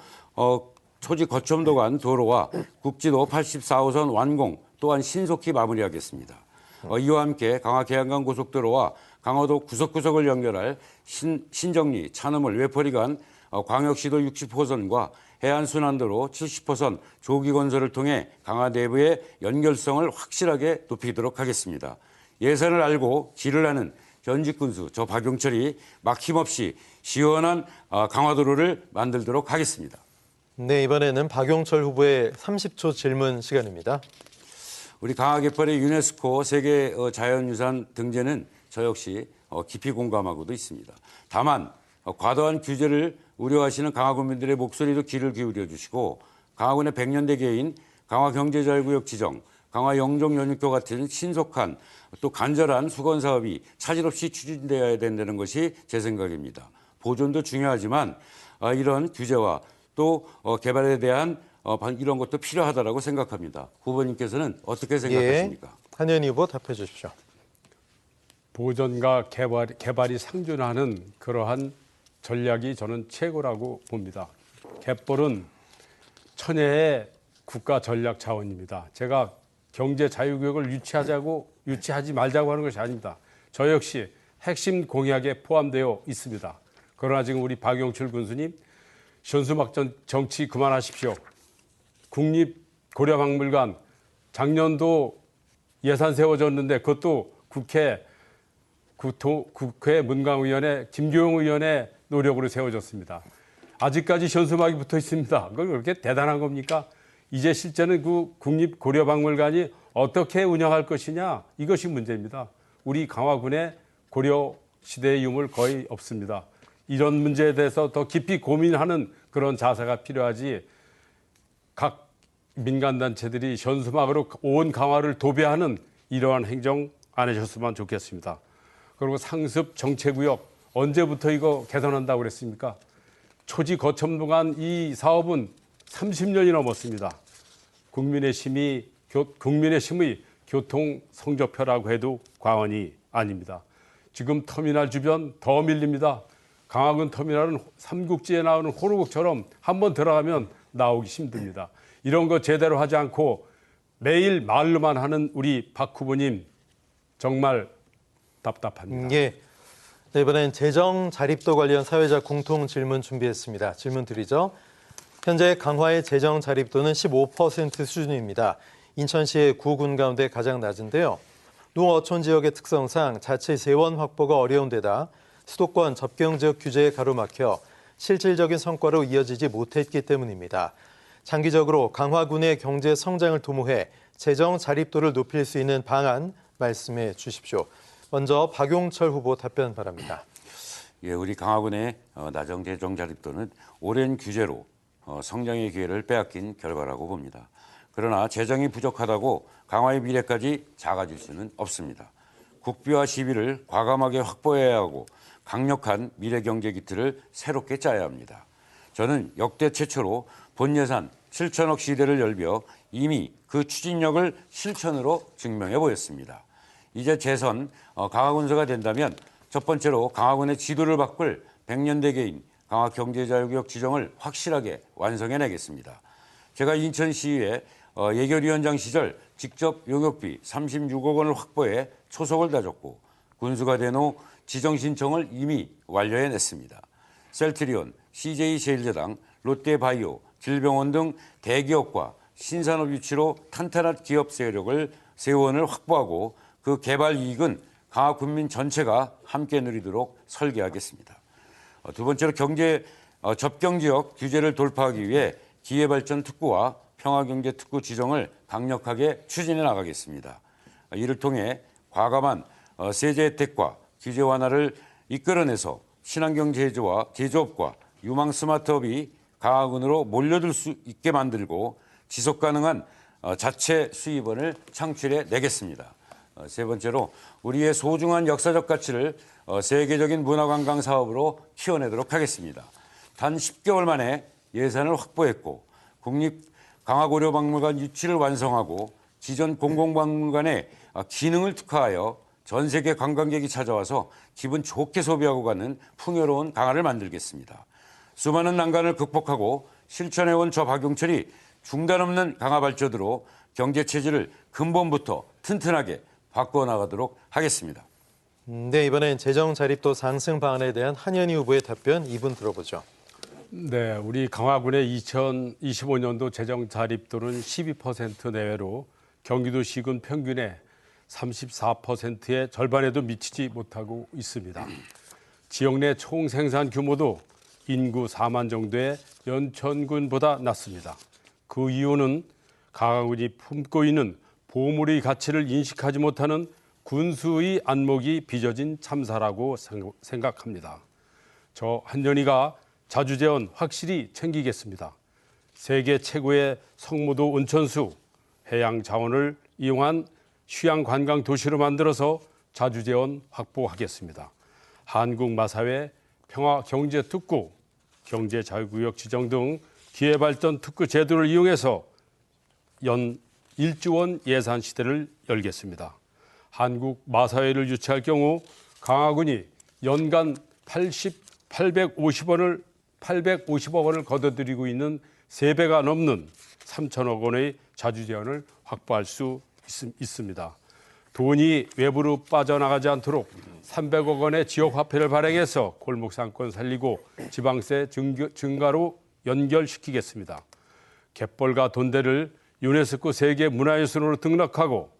간 도로와 국지도 84호선 완공 또한 신속히 마무리하겠습니다. 이와 함께 강화 계양간 고속도로와 강화도 구석구석을 연결할 신정리, 찬음을, 외퍼리 간 광역시도 60호선과 해안순환도로 70호선 조기 건설을 통해 강화 내부의 연결성을 확실하게 높이도록 하겠습니다. 예산을 알고 질을 하는 현직 군수 저 박용철이 막힘없이 시원한 강화도로를 만들도록 하겠습니다. 네, 이번에는 박용철 후보의 30초 질문 시간입니다. 우리 강화개발의 유네스코 세계 자연유산 등재는 저 역시 깊이 공감하고도 있습니다. 다만 과도한 규제를 우려하시는 강화군민들의 목소리도 귀를 기울여 주시고 강화군의 100년대계인 강화경제자유구역 지정, 강화영종연육교 같은 신속한 또 간절한 수건 사업이 차질 없이 추진되어야 된다는 것이 제 생각입니다. 보존도 중요하지만 이런 규제와 또 개발에 대한 이런 것도 필요하다고 생각합니다. 후보님께서는 어떻게 생각하십니까? 예, 한현희 후보 답해 주십시오. 보존과 개발이 상존하는 그러한 전략이 저는 최고라고 봅니다. 갯벌은 천혜의 국가 전략 자원입니다. 제가 경제 자유구역을 유치하지 말자고 하는 것이 아닙니다. 저 역시 핵심 공약에 포함되어 있습니다. 그러나 지금 우리 박용철 군수님 현수막전 정치 그만하십시오. 국립고려박물관 작년도 예산 세워졌는데 그것도 국회 문광위원회 김교용 의원의 노력으로 세워졌습니다. 아직까지 현수막이 붙어 있습니다. 그걸 그렇게 대단한 겁니까? 이제 실제는 그 국립고려박물관이 어떻게 운영할 것이냐 이것이 문제입니다. 우리 강화군의 고려 시대의 유물 거의 없습니다. 이런 문제에 대해서 더 깊이 고민하는 그런 자세가 필요하지 각 민간단체들이 현수막으로 온 강화를 도배하는 이러한 행정 안 하셨으면 좋겠습니다. 그리고 상습 정체구역 언제부터 이거 개선한다고 그랬습니까? 초지 거점도 간 이 사업은 30년이 넘었습니다. 국민의 심의 교통 성적표라고 해도 과언이 아닙니다. 지금 터미널 주변 더 밀립니다. 강화군 터미널은 삼국지에 나오는 호루국처럼 한번 들어가면 나오기 힘듭니다. 이런 거 제대로 하지 않고 매일 말로만 하는 우리 박 후보님 정말 답답합니다. 예. 네, 이번엔 재정 자립도 관련 사회자 공통 질문 준비했습니다. 질문 드리죠. 현재 강화의 재정 자립도는 15% 수준입니다. 인천시의 9군 가운데 가장 낮은데요. 농어촌 지역의 특성상 자체 재원 확보가 어려운 데다 수도권 접경지역 규제에 가로막혀 실질적인 성과로 이어지지 못했기 때문입니다. 장기적으로 강화군의 경제 성장을 도모해 재정 자립도를 높일 수 있는 방안 말씀해 주십시오. 먼저 박용철 후보 답변 바랍니다. 예, 우리 강화군의 나정 재정 자립도는 오랜 규제로 성장의 기회를 빼앗긴 결과라고 봅니다. 그러나 재정이 부족하다고 강화의 미래까지 작아질 수는 없습니다. 국비와 시비를 과감하게 확보해야 하고 강력한 미래 경제 기틀을 새롭게 짜야 합니다. 저는 역대 최초로 본 예산 7천억 시대를 열며 이미 그 추진력을 실천으로 증명해 보였습니다. 이제 재선 강화군수가 된다면 첫 번째로 강화군의 지도를 바꿀 백년대계인 강화경제자유구역 지정을 확실하게 완성해내겠습니다. 제가 인천시의회 예결위원장 시절 직접 용역비 36억 원을 확보해 초석을 다졌고 군수가 된 후 지정 신청을 이미 완료해냈습니다. 셀트리온, CJ제일제당, 롯데바이오, 질병원 등 대기업과 신산업 유치로 탄탄한 기업 세원을 확보하고 그 개발 이익은 강화 군민 전체가 함께 누리도록 설계하겠습니다. 두 번째로 접경지역 규제를 돌파하기 위해 기회발전 특구와 평화경제특구 지정을 강력하게 추진해 나가겠습니다. 이를 통해 과감한 세제 혜택과 규제 완화를 이끌어내서 친환경 제조업과 유망 스마트업이 강화군으로 몰려들 수 있게 만들고 지속 가능한 자체 수입원을 창출해 내겠습니다. 세 번째로 우리의 소중한 역사적 가치를 세계적인 문화관광 사업으로 키워내도록 하겠습니다. 단 10개월 만에 예산을 확보했고 국립강화고려박물관 유치를 완성하고 기존 공공박물관의 기능을 특화하여 전 세계 관광객이 찾아와서 기분 좋게 소비하고 가는 풍요로운 강화를 만들겠습니다. 수많은 난관을 극복하고 실천해온 저 박용철이 중단 없는 강화 발전으로 경제 체질을 근본부터 튼튼하게 바꿔나가도록 하겠습니다. 네, 이번엔 재정 자립도 상승 방안에 대한 한현희 후보의 답변 2분 들어보죠. 네, 우리 강화군의 2025년도 재정 자립도는 12% 내외로 경기도시군 평균의 34%의 절반에도 미치지 못하고 있습니다. 지역 내 총 생산 규모도 인구 4만 정도의 연천군보다 낮습니다. 그 이유는 강화군이 품고 있는 보물의 가치를 인식하지 못하는 군수의 안목이 빚어진 참사라고 생각합니다. 저 한현희가 자주재원 확실히 챙기겠습니다. 세계 최고의 성무도 온천수, 해양 자원을 이용한 휴양 관광 도시로 만들어서 자주재원 확보하겠습니다. 한국마사회 평화경제특구, 경제자유구역 지정 등 기회발전 특구 제도를 이용해서 연 1조 원 예산 시대를 열겠습니다. 한국마사회를 유치할 경우 강화군이 연간 850억 원을 걷어들이고 있는 3배가 넘는 3천억 원의 자주재원을 확보할 수 있습니다. 돈이 외부로 빠져나가지 않도록 300억 원의 지역화폐를 발행해서 골목상권 살리고 지방세 증가로 연결시키겠습니다. 갯벌과 돈대를 유네스코 세계 문화유산으로 등록하고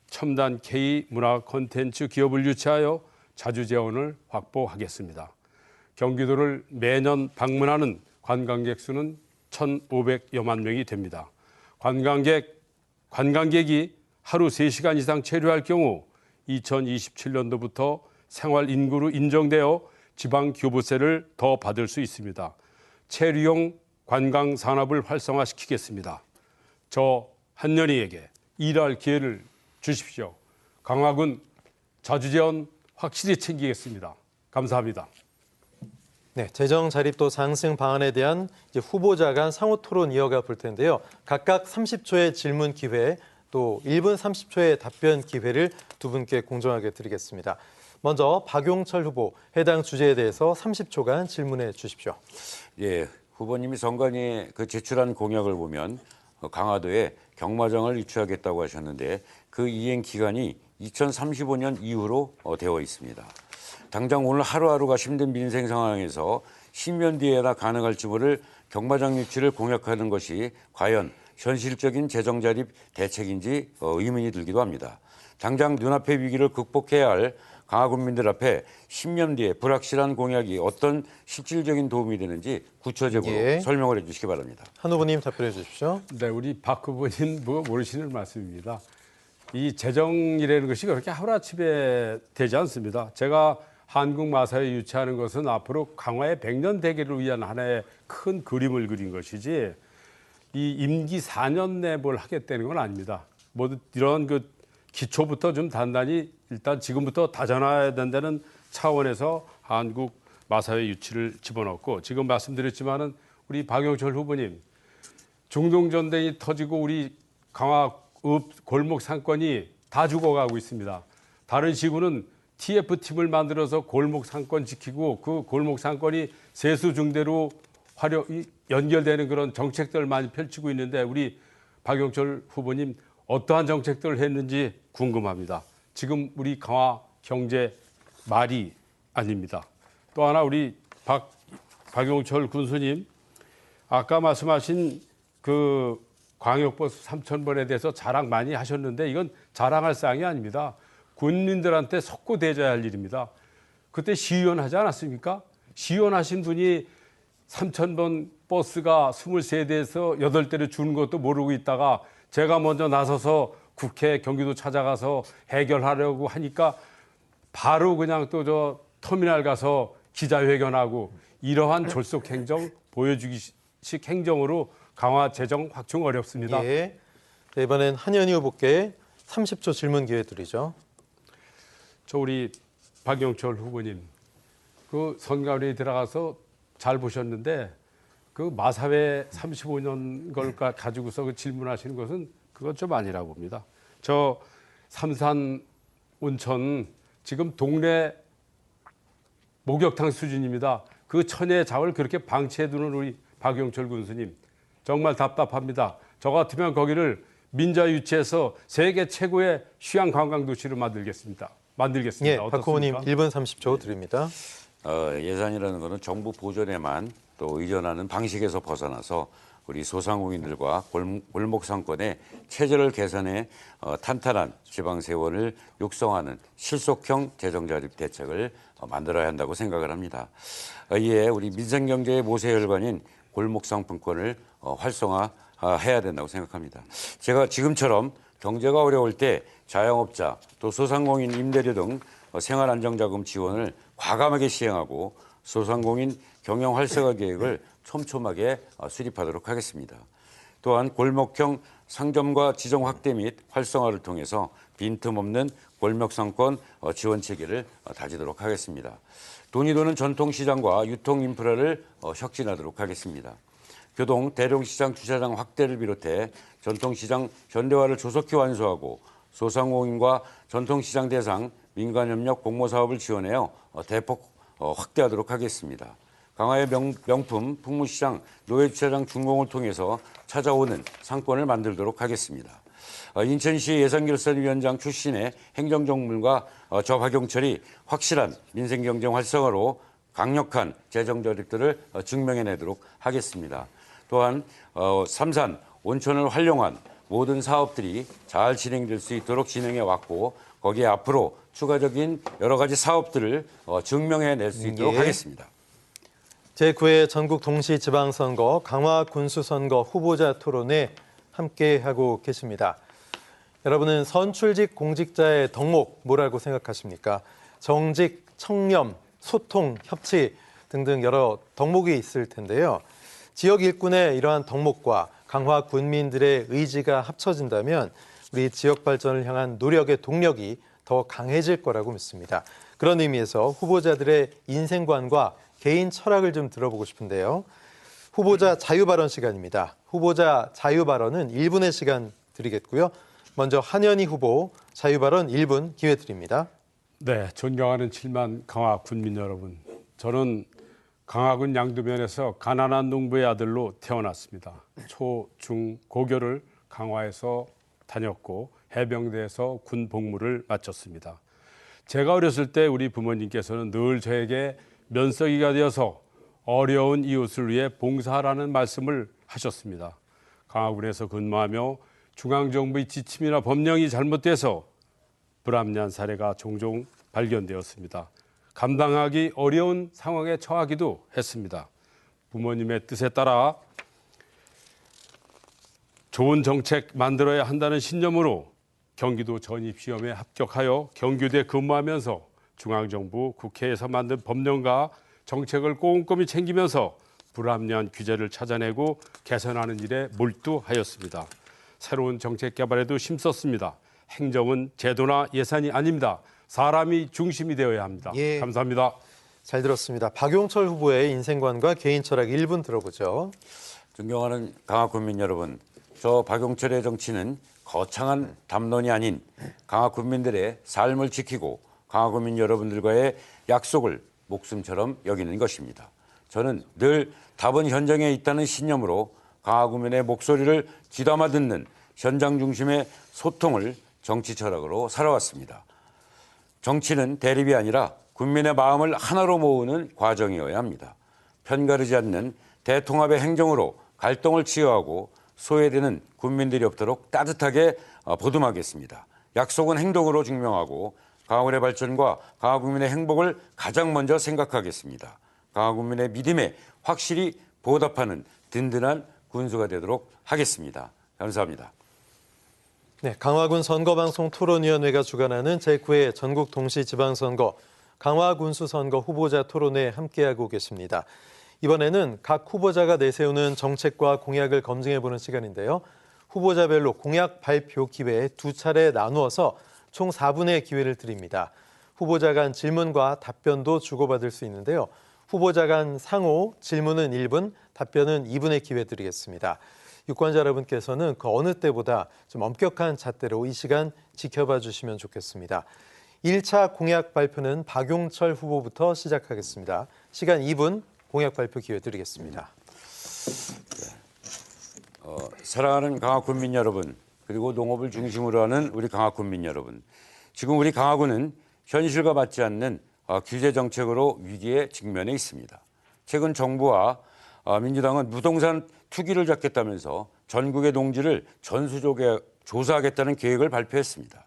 첨단 K 문화 콘텐츠 기업을 유치하여 자주재원을 확보하겠습니다. 경기도를 매년 방문하는 관광객 수는 1,500여만 명이 됩니다. 관광객이 하루 3시간 이상 체류할 경우 2027년도부터 생활 인구로 인정되어 지방 교부세를 더 받을 수 있습니다. 체류용 관광 산업을 활성화시키겠습니다. 저 한현희에게 일할 기회를 주십시오. 강화군 자주재원 확실히 챙기겠습니다. 감사합니다. 네, 재정 자립도 상승 방안에 대한 후보자 간 상호 토론 이어가 볼 텐데요. 각각 30초의 질문 기회, 또 1분 30초의 답변 기회를 두 분께 공정하게 드리겠습니다. 먼저 박용철 후보, 해당 주제에 대해서 30초간 질문해 주십시오. 예, 후보님이 선관위에 제출한 공약을 보면 강화도에 경마장을 유치하겠다고 하셨는데 그 이행 기간이 2035년 이후로 되어 있습니다. 당장 오늘 하루하루가 힘든 민생 상황에서 10년 뒤에나 가능할지 모를 경마장 유치를 공약하는 것이 과연 현실적인 재정 자립 대책인지 의문이 들기도 합니다. 당장 눈앞의 위기를 극복해야 할 강화군민들 앞에 10년 뒤에 불확실한 공약이 어떤 실질적인 도움이 되는지 구체적으로 예. 설명을 해주시기 바랍니다. 한 후보님 답변해 주십시오. 네, 우리 박 후보님 뭐 모르시는 말씀입니다. 이 재정이라는 것이 그렇게 하루아침에 되지 않습니다. 제가 한국마사회 유치하는 것은 앞으로 강화의 100년 대계를 위한 하나의 큰 그림을 그린 것이지 이 임기 4년 내 뭘 하겠다는 건 아닙니다. 모두 이런 그 기초부터 좀 단단히 일단 지금부터 다져놔야 된다는 차원에서 한국 마사회 유치를 집어넣고 지금 말씀드렸지만은 우리 박영철 후보님 중동 전쟁이 터지고 우리 강화 골목 상권이 다 죽어가고 있습니다. 다른 시군은 TF팀을 만들어서 골목 상권 지키고 그 골목 상권이 세수 중대로 연결되는 그런 정책들을 많이 펼치고 있는데 우리 박영철 후보님 어떠한 정책들을 했는지 궁금합니다. 지금 우리 강화 경제 말이 아닙니다. 또 하나 우리 박영철 군수님 아까 말씀하신 그 광역버스 3,000번에 대해서 자랑 많이 하셨는데 이건 자랑할 사항이 아닙니다. 군민들한테 석고대줘야 할 일입니다. 그때 시의원 하지 않았습니까? 시의원 하신 분이 3,000번 버스가 23대에서 8대를 주는 것도 모르고 있다가 제가 먼저 나서서 국회 경기도 찾아가서 해결하려고 하니까 바로 그냥 또 저 터미널 가서 기자회견하고 이러한 졸속 행정 보여주기식 행정으로 강화 재정 확충 어렵습니다. 예. 자, 이번엔 한현희 후보께 30초 질문 기회 드리죠. 저 우리 박영철 후보님 그 선관위에 들어가서 잘 보셨는데 그 마사회 35년 걸 가지고서 그 질문하시는 것은 그건 좀 아니라고 봅니다. 저 삼산 온천 지금 동네 목욕탕 수준입니다. 그 천혜의 장을 그렇게 방치해두는 우리 박영철 군수님 정말 답답합니다. 저 같으면 거기를 민자 유치해서 세계 최고의 휴양 관광 도시로 만들겠습니다. 예, 박 후보님 어떻습니까? 1분 30초 드립니다. 예산이라는 것은 정부 보전에만 또 의존하는 방식에서 벗어나서 우리 소상공인들과 골목 상권의 체제를 개선해 탄탄한 지방세원을 육성하는 실속형 재정자립 대책을 만들어야 한다고 생각을 합니다. 이에 우리 민생경제의 모세혈관인 골목상품권을 활성화해야 된다고 생각합니다. 제가 지금처럼 경제가 어려울 때 자영업자 또 소상공인 임대료 등 생활안정자금 지원을 과감하게 시행하고 소상공인 경영 활성화 계획을 촘촘하게 수립하도록 하겠습니다. 또한 골목형 상점과 지정 확대 및 활성화를 통해서 빈틈없는 골목상권 지원 체계를 다지도록 하겠습니다. 돈이 도는 전통시장과 유통인프라를 혁신하도록 하겠습니다. 교동, 대룡시장 주차장 확대를 비롯해 전통시장 현대화를 조속히 완수하고 소상공인과 전통시장 대상 민간협력 공모사업을 지원하여 대폭 확대하도록 하겠습니다. 강화의 명품 풍무시장 노예주차장 준공을 통해서 찾아오는 상권을 만들도록 하겠습니다. 인천시 예산결산위원장 출신의 행정정물과 저 박영철이 확실한 민생경제 활성화로 강력한 재정저립들을 증명해내도록 하겠습니다. 또한 삼산 온천을 활용한 모든 사업들이 잘 진행될 수 있도록 진행해 왔고 거기에 앞으로 추가적인 여러 가지 사업들을 증명해낼 수 있도록 하겠습니다. 제9회 전국 동시지방선거 강화 군수선거 후보자 토론에 함께하고 계십니다. 여러분은 선출직 공직자의 덕목 뭐라고 생각하십니까? 정직, 청렴, 소통, 협치 등등 여러 덕목이 있을 텐데요. 지역 일꾼의 이러한 덕목과 강화 군민들의 의지가 합쳐진다면 우리 지역 발전을 향한 노력의 동력이 더 강해질 거라고 믿습니다. 그런 의미에서 후보자들의 인생관과 개인 철학을 좀 들어보고 싶은데요. 후보자 자유발언 시간입니다. 후보자 자유발언은 1분의 시간 드리겠고요. 먼저 한현희 후보 자유발언 1분 기회 드립니다. 네, 존경하는 7만 강화 군민 여러분. 저는 강화군 양두면에서 가난한 농부의 아들로 태어났습니다. 초, 중, 고교를 강화에서 다녔고 해병대에서 군 복무를 마쳤습니다. 제가 어렸을 때 우리 부모님께서는 늘 저에게 면석이가 되어서 어려운 이웃을 위해 봉사하라는 말씀을 하셨습니다. 강화군에서 근무하며 중앙정부의 지침이나 법령이 잘못돼서 불합리한 사례가 종종 발견되었습니다. 감당하기 어려운 상황에 처하기도 했습니다. 부모님의 뜻에 따라 좋은 정책 만들어야 한다는 신념으로 경기도 전입시험에 합격하여 경규대 근무하면서 중앙정부 국회에서 만든 법령과 정책을 꼼꼼히 챙기면서 불합리한 규제를 찾아내고 개선하는 일에 몰두하였습니다. 새로운 정책 개발에도 힘썼습니다. 행정은 제도나 예산이 아닙니다. 사람이 중심이 되어야 합니다. 예. 감사합니다. 잘 들었습니다. 박용철 후보의 인생관과 개인 철학 1분 들어보죠. 존경하는 강화 국민 여러분, 저 박용철의 정치는 거창한 담론이 아닌 강화 국민들의 삶을 지키고 강화 국민 여러분들과의 약속을 목숨처럼 여기는 것입니다. 저는 늘 답은 현장에 있다는 신념으로 강화 국민의 목소리를 귀담아 듣는 현장 중심의 소통을 정치 철학으로 살아왔습니다. 정치는 대립이 아니라 국민의 마음을 하나로 모으는 과정이어야 합니다. 편가르지 않는 대통합의 행정으로 갈등을 치유하고 소외되는 국민들이 없도록 따뜻하게 보듬하겠습니다. 약속은 행동으로 증명하고 강화군의 발전과 강화 국민의 행복을 가장 먼저 생각하겠습니다. 강화 국민의 믿음에 확실히 보답하는 든든한 군수가 되도록 하겠습니다. 감사합니다. 네, 강화군 선거방송 토론위원회가 주관하는 제9회 전국 동시지방선거 강화군수선거 후보자 토론회에 함께하고 계십니다. 이번에는 각 후보자가 내세우는 정책과 공약을 검증해보는 시간인데요. 후보자별로 공약 발표 기회에 2차례 나누어서 총 4분의 기회를 드립니다. 후보자 간 질문과 답변도 주고받을 수 있는데요. 후보자 간 상호 질문은 1분, 답변은 2분의 기회 드리겠습니다. 유권자 여러분께서는 그 어느 때보다 좀 엄격한 잣대로 이 시간 지켜봐 주시면 좋겠습니다. 1차 공약 발표는 박용철 후보부터 시작하겠습니다. 시간 2분 공약 발표 기회 드리겠습니다. 사랑하는 강화 국민 여러분, 그리고 농업을 중심으로 하는 우리 강화 국민 여러분, 지금 우리 강화군은 현실과 맞지 않는 규제 정책으로 위기에 직면해 있습니다. 최근 정부와 민주당은 부동산 투기를 잡겠다면서 전국의 농지를 전수조사하겠다는 계획을 발표했습니다.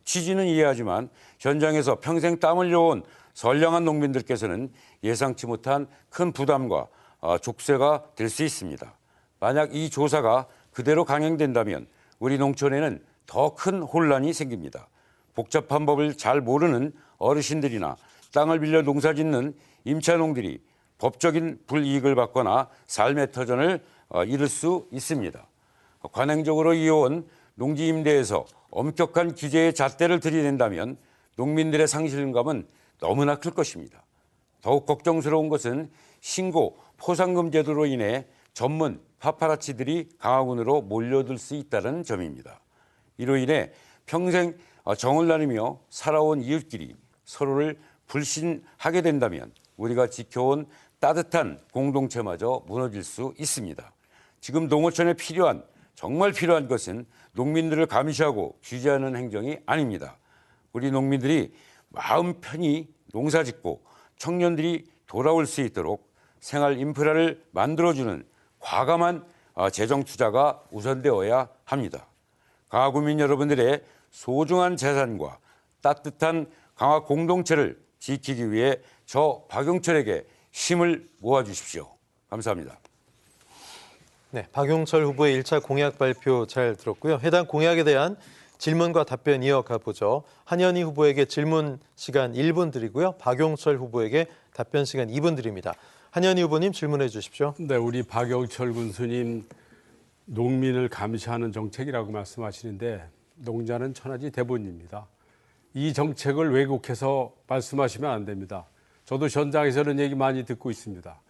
취지는 이해하지만 현장에서 평생 땀 흘려온 선량한 농민들께서는 예상치 못한 큰 부담과 족쇄가 될 수 있습니다. 만약 이 조사가 그대로 강행된다면 우리 농촌에는 더 큰 혼란이 생깁니다. 복잡한 법을 잘 모르는 어르신들이나 땅을 빌려 농사짓는 임차농들이 법적인 불이익을 받거나 삶의 터전을 잃을 수 있습니다. 관행적으로 이어온 농지임대에서 엄격한 규제의 잣대를 들이댄다면 농민들의 상실감은 너무나 클 것입니다. 더욱 걱정스러운 것은 신고 포상금 제도로 인해 전문 파파라치들이 강화군으로 몰려들 수 있다는 점입니다. 이로 인해 평생 정을 나누며 살아온 이웃끼리 서로를 불신하게 된다면 우리가 지켜온 따뜻한 공동체마저 무너질 수 있습니다. 지금 농어촌에 정말 필요한 것은 농민들을 감시하고 규제하는 행정이 아닙니다. 우리 농민들이 마음 편히 농사짓고 청년들이 돌아올 수 있도록 생활 인프라를 만들어주는 과감한 재정 투자가 우선되어야 합니다. 강화 국민 여러분들의 소중한 재산과 따뜻한 강화 공동체를 지키기 위해 저 박용철에게 힘을 모아주십시오. 감사합니다. 네, 박용철 후보의 1차 공약 발표 잘 들었고요. 해당 공약에 대한 질문과 답변 이어가 보죠. 한현희 후보에게 질문 시간 1분 드리고요. 박용철 후보에게 답변 시간 2분 드립니다. 한현희 후보님 질문해 주십시오. 네, 우리 박용철 군수님 농민을 감시하는 정책이라고 말씀하시는데 농자는 천하지 대본입니다. 이 정책을 왜곡해서 말씀하시면 안 됩니다. 저도 현장에서는 얘기 많이 듣고 있습니다.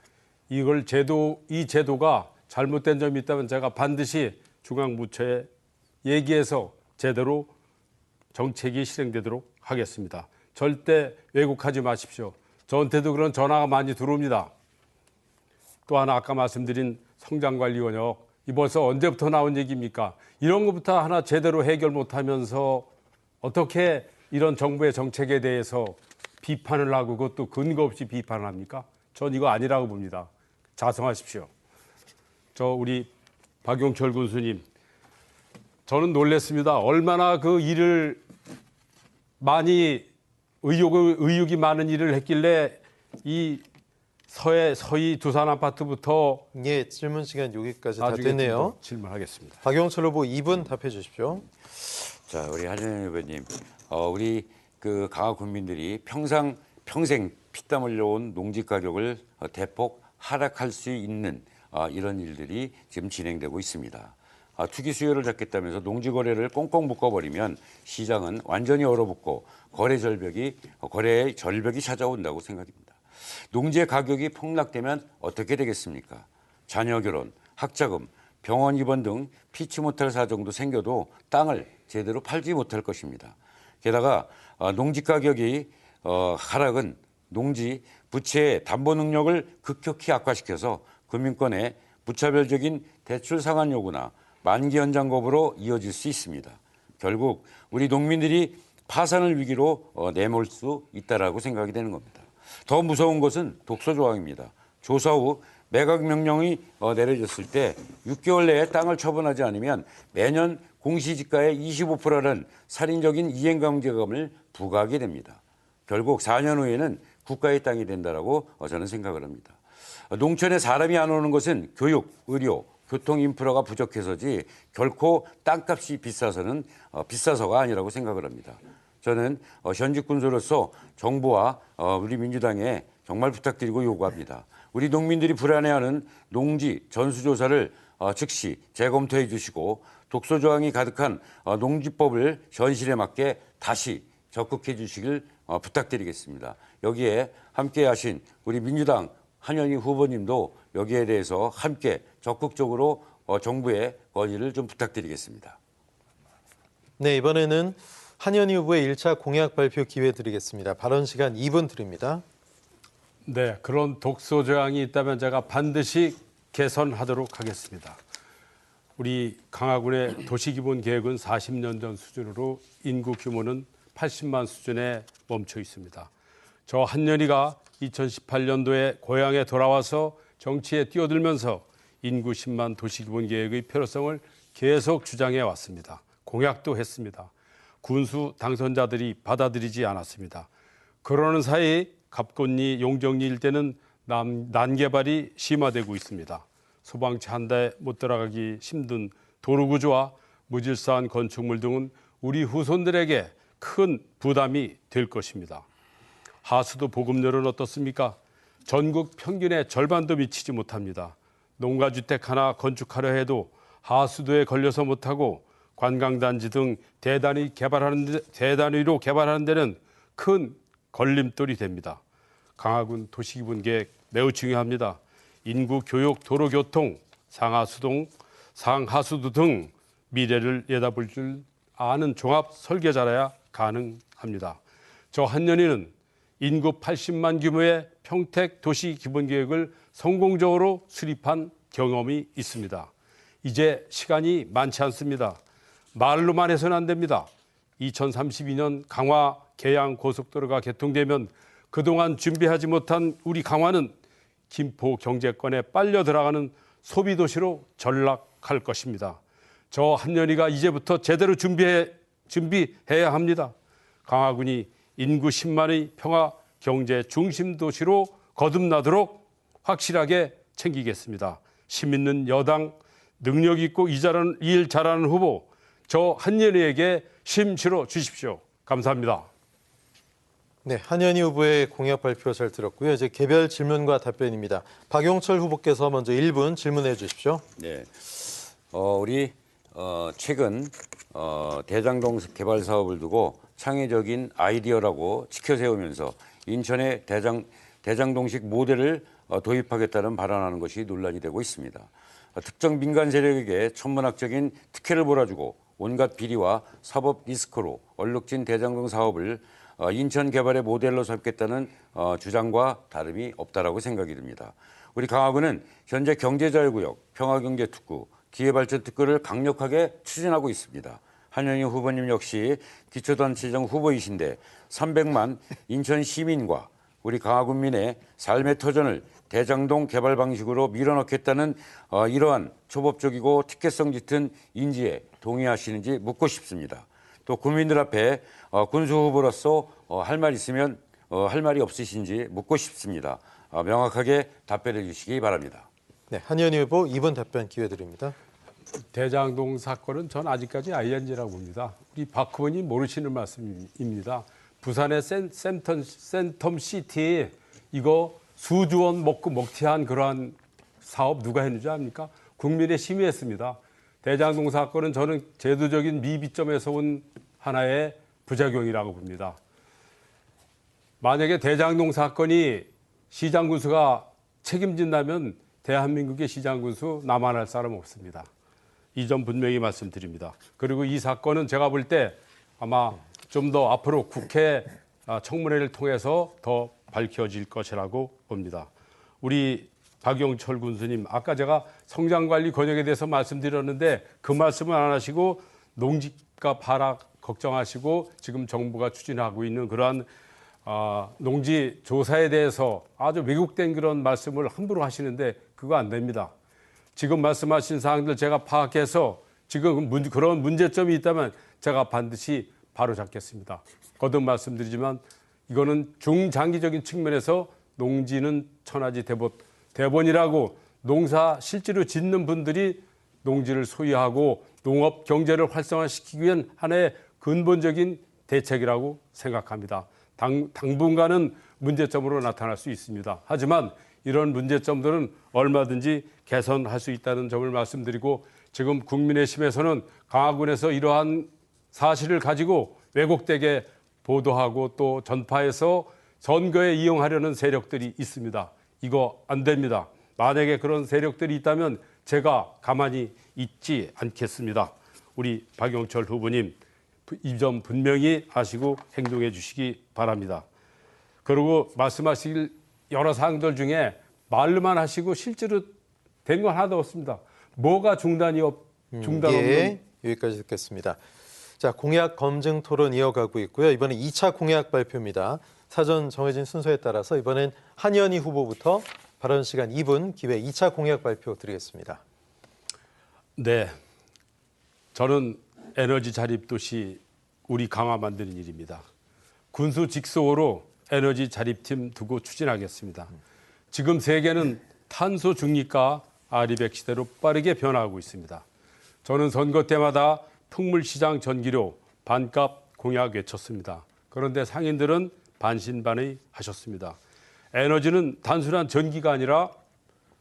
이 제도가 잘못된 점이 있다면 제가 반드시 중앙부처에 얘기해서 제대로 정책이 실행되도록 하겠습니다. 절대 왜곡하지 마십시오. 저한테도 그런 전화가 많이 들어옵니다. 또 하나 아까 말씀드린 성장관리원역, 이 벌써 언제부터 나온 얘기입니까? 이런 것부터 하나 제대로 해결 못하면서 어떻게 이런 정부의 정책에 대해서 비판을 하고 그것도 근거 없이 비판을 합니까? 전 이거 아니라고 봅니다. 자성하십시오. 우리 박용철 군수님, 저는 놀랐습니다. 얼마나 그 일을 많이 의욕이 많은 일을 했길래 이 서희 두산 아파트부터 예, 질문 시간 여기까지 다 나중에 됐네요. 좀 더 질문하겠습니다. 박영철 후보 2분 답해 주십시오. 자, 우리 한현희 후보님, 우리 그 강화 군민들이 평생 피땀 흘려온 농지 가격을 대폭 하락할 수 있는 이런 일들이 지금 진행되고 있습니다. 투기 수요를 잡겠다면서 농지 거래를 꽁꽁 묶어버리면 시장은 완전히 얼어붙고 거래의 절벽이 찾아온다고 생각입니다. 농지의 가격이 폭락되면 어떻게 되겠습니까? 자녀 결혼, 학자금, 병원 입원 등 피치 못할 사정도 생겨도 땅을 제대로 팔지 못할 것입니다. 게다가 농지 가격이 하락은 농지 부채의 담보 능력을 급격히 악화시켜서 금융권의 무차별적인 대출 상환 요구나 만기 연장 거부로 이어질 수 있습니다. 결국 우리 농민들이 파산을 위기로 내몰 수 있다라고 생각이 되는 겁니다. 더 무서운 것은 독소 조항입니다. 조사 후 매각 명령이 내려졌을 때 6개월 내에 땅을 처분하지 않으면 매년 공시지가의 25%라는 살인적인 이행강제금을 부과하게 됩니다. 결국 4년 후에는 국가의 땅이 된다라고 저는 생각을 합니다. 농촌에 사람이 안 오는 것은 교육, 의료, 교통 인프라가 부족해서지 결코 땅값이 비싸서가 아니라고 생각을 합니다. 저는 현직 군수로서 정부와 우리 민주당에 정말 부탁드리고 요구합니다. 우리 농민들이 불안해하는 농지 전수조사를 즉시 재검토해 주시고 독소 조항이 가득한 농지법을 현실에 맞게 다시 적극해 주시길 부탁드리겠습니다. 여기에 함께 하신 우리 민주당 한현희 후보님도 여기에 대해서 함께 적극적으로 정부의 건의를 좀 부탁드리겠습니다. 네, 이번에는 한현희 후보의 1차 공약 발표 기회 드리겠습니다. 발언 시간 2분 드립니다. 네, 그런 독소 조항이 있다면 제가 반드시 개선하도록 하겠습니다. 우리 강화군의 도시기본 계획은 40년 전 수준으로 인구 규모는 80만 수준에 멈춰 있습니다. 저 한현희가 2018년도에 고향에 돌아와서 정치에 뛰어들면서 인구 10만 도시기본 계획의 필요성을 계속 주장해 왔습니다. 공약도 했습니다. 군수 당선자들이 받아들이지 않았습니다. 그러는 사이 갑곤리 용정리 일대는 난개발이 심화되고 있습니다. 소방차 한 대 못 들어가기 힘든 도로 구조와 무질서한 건축물 등은 우리 후손들에게 큰 부담이 될 것입니다. 하수도 보급률은 어떻습니까? 전국 평균의 절반도 미치지 못합니다. 농가주택 하나 건축하려 해도 하수도에 걸려서 못하고 관광단지 등 대단위로 개발하는 데는 큰 걸림돌이 됩니다. 강화군 도시기본 계획 매우 중요합니다. 인구, 교육, 도로교통, 상하수도 등 미래를 내다볼 줄 아는 종합 설계자라야 가능합니다. 저 한현희는 인구 80만 규모의 평택 도시기본계획을 성공적으로 수립한 경험이 있습니다. 이제 시간이 많지 않습니다. 말로만 해서는 안 됩니다. 2032년 강화 계양 고속도로가 개통되면 그동안 준비하지 못한 우리 강화는 김포 경제권에 빨려 들어가는 소비도시로 전락할 것입니다. 저 한현희가 이제부터 제대로 준비해야 합니다. 강화군이 인구 10만의 평화 경제 중심 도시로 거듭나도록 확실하게 챙기겠습니다. 힘 있는 여당, 능력 있고 일 잘하는 후보, 저 한현희에게 힘 실어 주십시오. 감사합니다. 네, 한현희 후보의 공약 발표 잘 들었고요. 이제 개별 질문과 답변입니다. 박용철 후보께서 먼저 1분 질문해 주십시오. 네, 우리 최근 대장동 개발 사업을 두고 창의적인 아이디어라고 치켜세우면서 인천의 대장동식 모델을 도입하겠다는 발언하는 것이 논란이 되고 있습니다. 특정 민간 세력에게 천문학적인 특혜를 몰아주고 온갖 비리와 사법 리스크로 얼룩진 대장동 사업을 인천 개발의 모델로 삼겠다는 주장과 다름이 없다라고 생각이 듭니다. 우리 강화군은 현재 경제자유구역, 평화경제특구, 기회발전특구를 강력하게 추진하고 있습니다. 한현희 후보님 역시 기초단체장 후보이신데 300만 인천 시민과 우리 강화군민의 삶의 터전을 대장동 개발 방식으로 밀어넣겠다는 이러한 초법적이고 특혜성 짙은 인지에 동의하시는지 묻고 싶습니다. 또 국민들 앞에 군수 후보로서 할 말 있으면 할 말이 없으신지 묻고 싶습니다. 명확하게 답변해 주시기 바랍니다. 네, 한현희 후보 2분 답변 기회 드립니다. 대장동 사건은 전 아직까지 ING라고 봅니다. 우리 박 후보님 모르시는 말씀입니다. 부산의 센텀시티 이거 수조 원 먹고 먹튀한 그러한 사업 누가 했는지 압니까? 국민의 힘이 했습니다. 대장동 사건은 저는 제도적인 미비점에서 온 하나의 부작용이라고 봅니다. 만약에 대장동 사건이 시장군수가 책임진다면 대한민국의 시장군수 나만할 사람 없습니다. 이 점 분명히 말씀드립니다. 그리고 이 사건은 제가 볼 때 아마 좀 더 앞으로 국회 청문회를 통해서 더 밝혀질 것이라고 봅니다. 우리 박용철 군수님, 아까 제가 성장관리 권역에 대해서 말씀드렸는데 그 말씀을 안 하시고 농지값 하락 걱정하시고 지금 정부가 추진하고 있는 그러한 농지 조사에 대해서 아주 왜곡된 그런 말씀을 함부로 하시는데 그거 안 됩니다. 지금 말씀하신 사항들 제가 파악해서 지금 그런 문제점이 있다면 제가 반드시 바로잡겠습니다. 거듭 말씀드리지만 이거는 중장기적인 측면에서 농지는 천하지 대본이라고 농사 실제로 짓는 분들이 농지를 소유하고 농업 경제를 활성화시키기 위한 하나의 근본적인 대책이라고 생각합니다. 당분간은 문제점으로 나타날 수 있습니다. 하지만 이런 문제점들은 얼마든지 개선할 수 있다는 점을 말씀드리고 지금 국민의힘에서는 강화군에서 이러한 사실을 가지고 왜곡되게 보도하고 또 전파해서 선거에 이용하려는 세력들이 있습니다. 이거 안 됩니다. 만약에 그런 세력들이 있다면 제가 가만히 있지 않겠습니다. 우리 박용철 후보님 이 점 분명히 아시고 행동해 주시기 바랍니다. 그리고 말씀하실 여러 사항들 중에 말로만 하시고 실제로 된 건 하나도 없습니다. 뭐가 중단 없는 예, 여기까지 듣겠습니다. 자, 공약 검증 토론 이어가고 있고요. 이번에 2차 공약 발표입니다. 사전 정해진 순서에 따라서 이번엔 한현희 후보부터 발언 시간 2분, 기회 2차 공약 발표 드리겠습니다. 네, 저는 에너지 자립도시 우리 강화 만드는 일입니다. 군수 직속으로 에너지 자립팀 두고 추진하겠습니다. 지금 세계는 탄소 중립과 아리백 시대로 빠르게 변화하고 있습니다. 저는 선거 때마다 풍물시장 전기료 반값 공약 외쳤습니다. 그런데 상인들은 반신반의 하셨습니다. 에너지는 단순한 전기가 아니라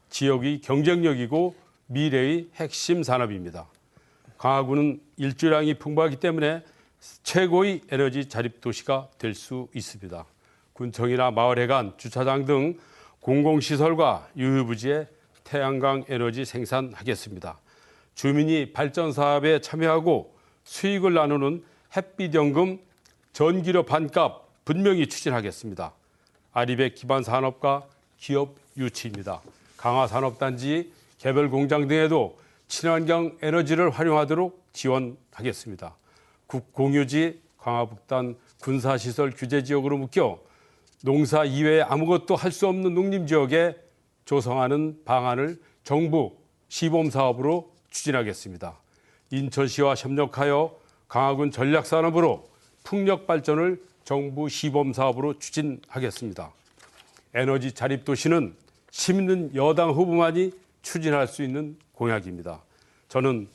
지역의 경쟁력이고 미래의 핵심 산업입니다. 강화군은 일조량이 풍부하기 때문에 최고의 에너지 자립 도시가 될 수 있습니다. 군청이나 마을회관, 주차장 등 공공시설과 유휴부지에 태양광 에너지 생산하겠습니다. 주민이 발전 사업에 참여하고 수익을 나누는 햇빛연금, 전기료 반값 분명히 추진하겠습니다. 아리백 기반 산업과 기업 유치입니다. 강화산업단지, 개별 공장 등에도 친환경 에너지를 활용하도록 지원하겠습니다. 국공유지, 강화북단 군사시설 규제지역으로 묶여 농사 이외에 아무것도 할 수 없는 농림지역에 조성하는 방안을 정부 시범사업으로 추진하겠습니다. 인천시와 협력하여 강화군 전략산업으로 풍력발전을 정부 시범사업으로 추진하겠습니다. 에너지 자립도시는 힘있는 여당 후보만이 추진할 수 있는 공약입니다. 저는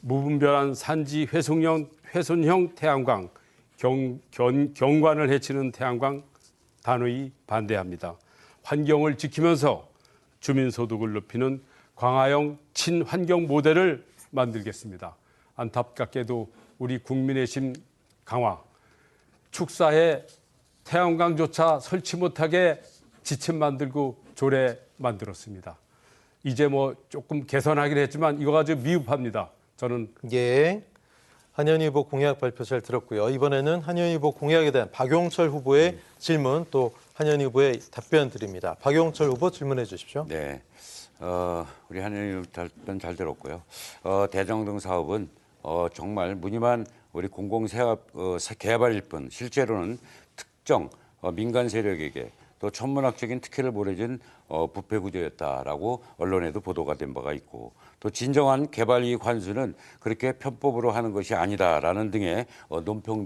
무분별한 산지 훼손형 태양광, 경관을 해치는 태양광 단호히 반대합니다. 환경을 지키면서 주민소득을 높이는 강화형 친환경 모델을 만들겠습니다. 안타깝게도 우리 국민의힘 강화, 축사에 태양광조차 설치 못하게 지침 만들고 조례 만들었습니다. 이제 뭐 조금 개선하긴 했지만 이거 가지고 미흡합니다. 저는 예, 한현희 후보 공약 발표 잘 들었고요. 이번에는 한현희 후보 공약에 대한 박용철 후보의 질문 또 한현희 후보의 답변 드립니다. 박용철 후보 질문해 주십시오. 네, 우리 한현희 답변 잘 들었고요. 대장동 사업은 정말 무늬만 우리 공공사업 개발일 뿐 실제로는 특정 민간 세력에게 또 천문학적인 특혜를 보내준 부패 구조였다라고 언론에도 보도가 된 바가 있고, 또 진정한 개발 이익 환수는 그렇게 편법으로 하는 것이 아니다라는 등의 논평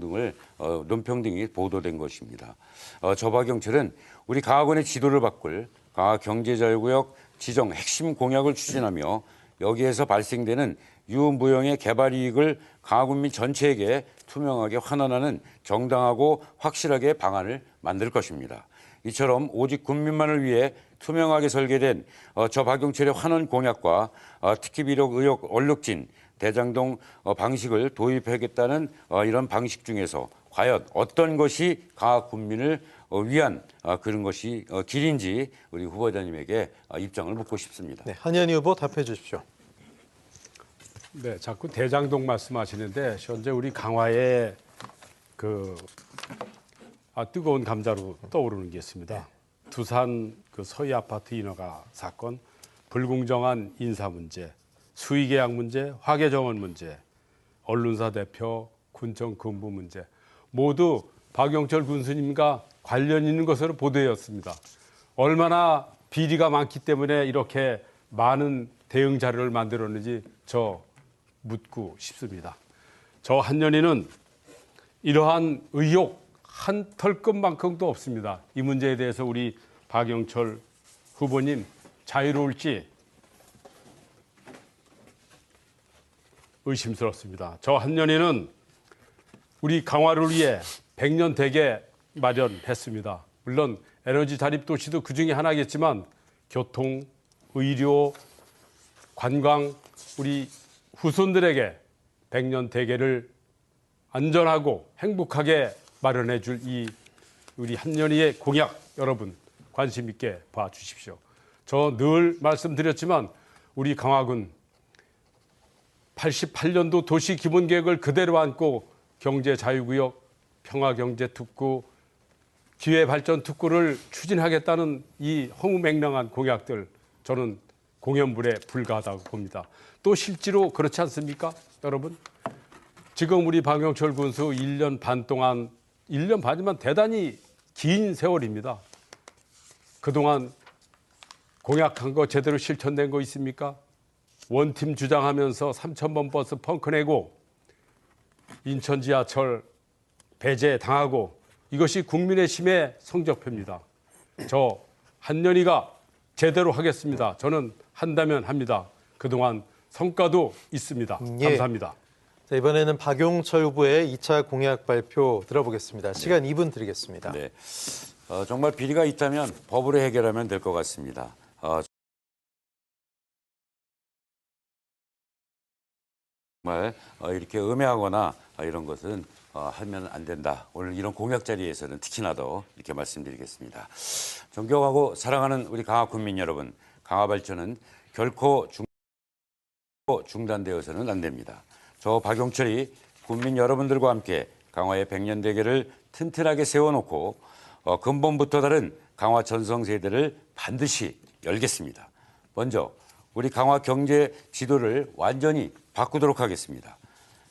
등이 보도된 것입니다. 저박영철은 우리 강화군의 지도를 바꿀 강화 경제자유구역 지정 핵심 공약을 추진하며 여기에서 발생되는 유무형의 개발 이익을 강화군민 전체에게 투명하게 환원하는 정당하고 확실하게 방안을 만들 것입니다. 이처럼 오직 국민만을 위해 투명하게 설계된 저 박용철의 환원 공약과 특히 비록 의혹 얼룩진 대장동 방식을 도입하겠다는 이런 방식 중에서 과연 어떤 것이 강화 군민을 위한 그런 것이 길인지 우리 후보자님에게 입장을 묻고 싶습니다. 네, 한현희 후보 답해 주십시오. 네, 자꾸 대장동 말씀하시는데 현재 우리 강화에 뜨거운 감자로 떠오르는 게 있습니다. 두산 서희 아파트 인허가 사건, 불공정한 인사 문제, 수의계약 문제, 화계정원 문제, 언론사 대표 군청 근무 문제 모두 박용철 군수님과 관련 있는 것으로 보도되었습니다. 얼마나 비리가 많기 때문에 이렇게 많은 대응 자료를 만들었는지 저 묻고 싶습니다. 저 한년이는 이러한 의혹 한 털끝만큼도 없습니다. 이 문제에 대해서 우리 박용철 후보님 자유로울지 의심스럽습니다. 저 한년이는 우리 강화를 위해 100년 대계 마련했습니다. 물론 에너지 자립 도시도 그중에 하나겠지만 교통, 의료, 관광 우리 후손들에게 100년 대계를 안전하고 행복하게 마련해 줄 이 우리 한년이의 공약 여러분 관심 있게 봐주십시오. 저 늘 말씀드렸지만 우리 강화군 88년도 도시기본계획을 그대로 안고 경제자유구역, 평화경제특구, 기회발전특구를 추진하겠다는 이 허무맹랑한 공약들 저는 공연불에 불과하다고 봅니다. 또 실제로 그렇지 않습니까? 여러분 지금 우리 박용철 군수 1년 반 동안 1년 반이면 대단히 긴 세월입니다. 그동안 공약한 거 제대로 실천된 거 있습니까? 원팀 주장하면서 3,000번 버스 펑크 내고 인천 지하철 배제 당하고 이것이 국민의 힘의 성적표입니다. 저 한년이가 제대로 하겠습니다. 저는 한다면 합니다. 그동안 성과도 있습니다. 예. 감사합니다. 자, 이번에는 박용철 후보의 2차 공약 발표 들어보겠습니다. 시간 2분 드리겠습니다. 네, 정말 비리가 있다면 법으로 해결하면 될 것 같습니다. 정말 이렇게 음해하거나 이런 것은 하면 안 된다. 오늘 이런 공약 자리에서는 특히나 더 이렇게 말씀드리겠습니다. 존경하고 사랑하는 우리 강화 군민 여러분, 강화 발전은 결코 중단되어서는 안 됩니다. 저 박용철이 국민 여러분들과 함께 강화의 100년 대계를 튼튼하게 세워놓고 근본부터 다른 강화 전성세대를 반드시 열겠습니다. 먼저 우리 강화 경제 지도를 완전히 바꾸도록 하겠습니다.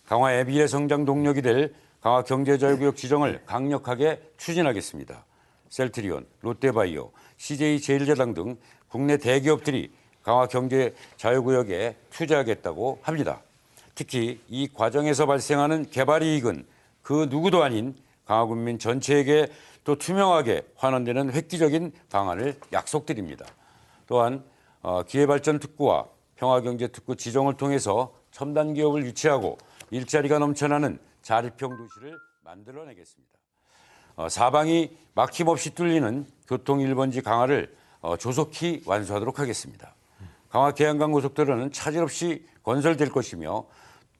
강화의 미래 성장 동력이 될 강화 경제자유구역 지정을 강력하게 추진하겠습니다. 셀트리온, 롯데바이오, CJ제일제당 등 국내 대기업들이 강화 경제자유구역에 투자하겠다고 합니다. 특히 이 과정에서 발생하는 개발 이익은 그 누구도 아닌 강화군민 전체에게 또 투명하게 환원되는 획기적인 방안을 약속드립니다. 또한 기회발전특구와 평화경제특구 지정을 통해서 첨단 기업을 유치하고 일자리가 넘쳐나는 자립형 도시를 만들어내겠습니다. 사방이 막힘없이 뚫리는 교통 1번지 강화를 조속히 완수하도록 하겠습니다. 강화 계양간 고속도로는 차질 없이 건설될 것이며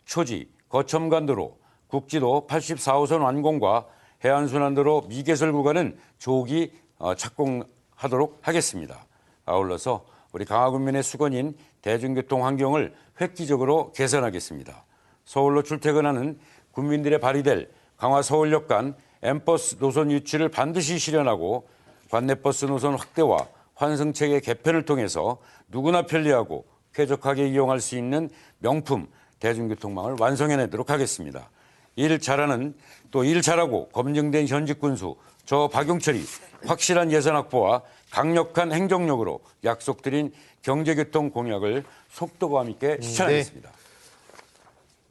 초지, 거첨간도로, 국지도 84호선 완공과 해안순환도로 미개설 구간은 조기 착공하도록 하겠습니다. 아울러서 우리 강화군민의 수건인 대중교통 환경을 획기적으로 개선하겠습니다. 서울로 출퇴근하는 국민들의 발휘될 강화 서울역 간 M버스 노선 유치를 반드시 실현하고 관내버스 노선 확대와 환승체계 개편을 통해서 누구나 편리하고 쾌적하게 이용할 수 있는 명품 대중교통망을 완성해내도록 하겠습니다. 일 잘하고 검증된 현직 군수 저 박용철이 확실한 예산 확보와 강력한 행정력으로 약속드린 경제교통 공약을 속도감 있게 실천하겠습니다.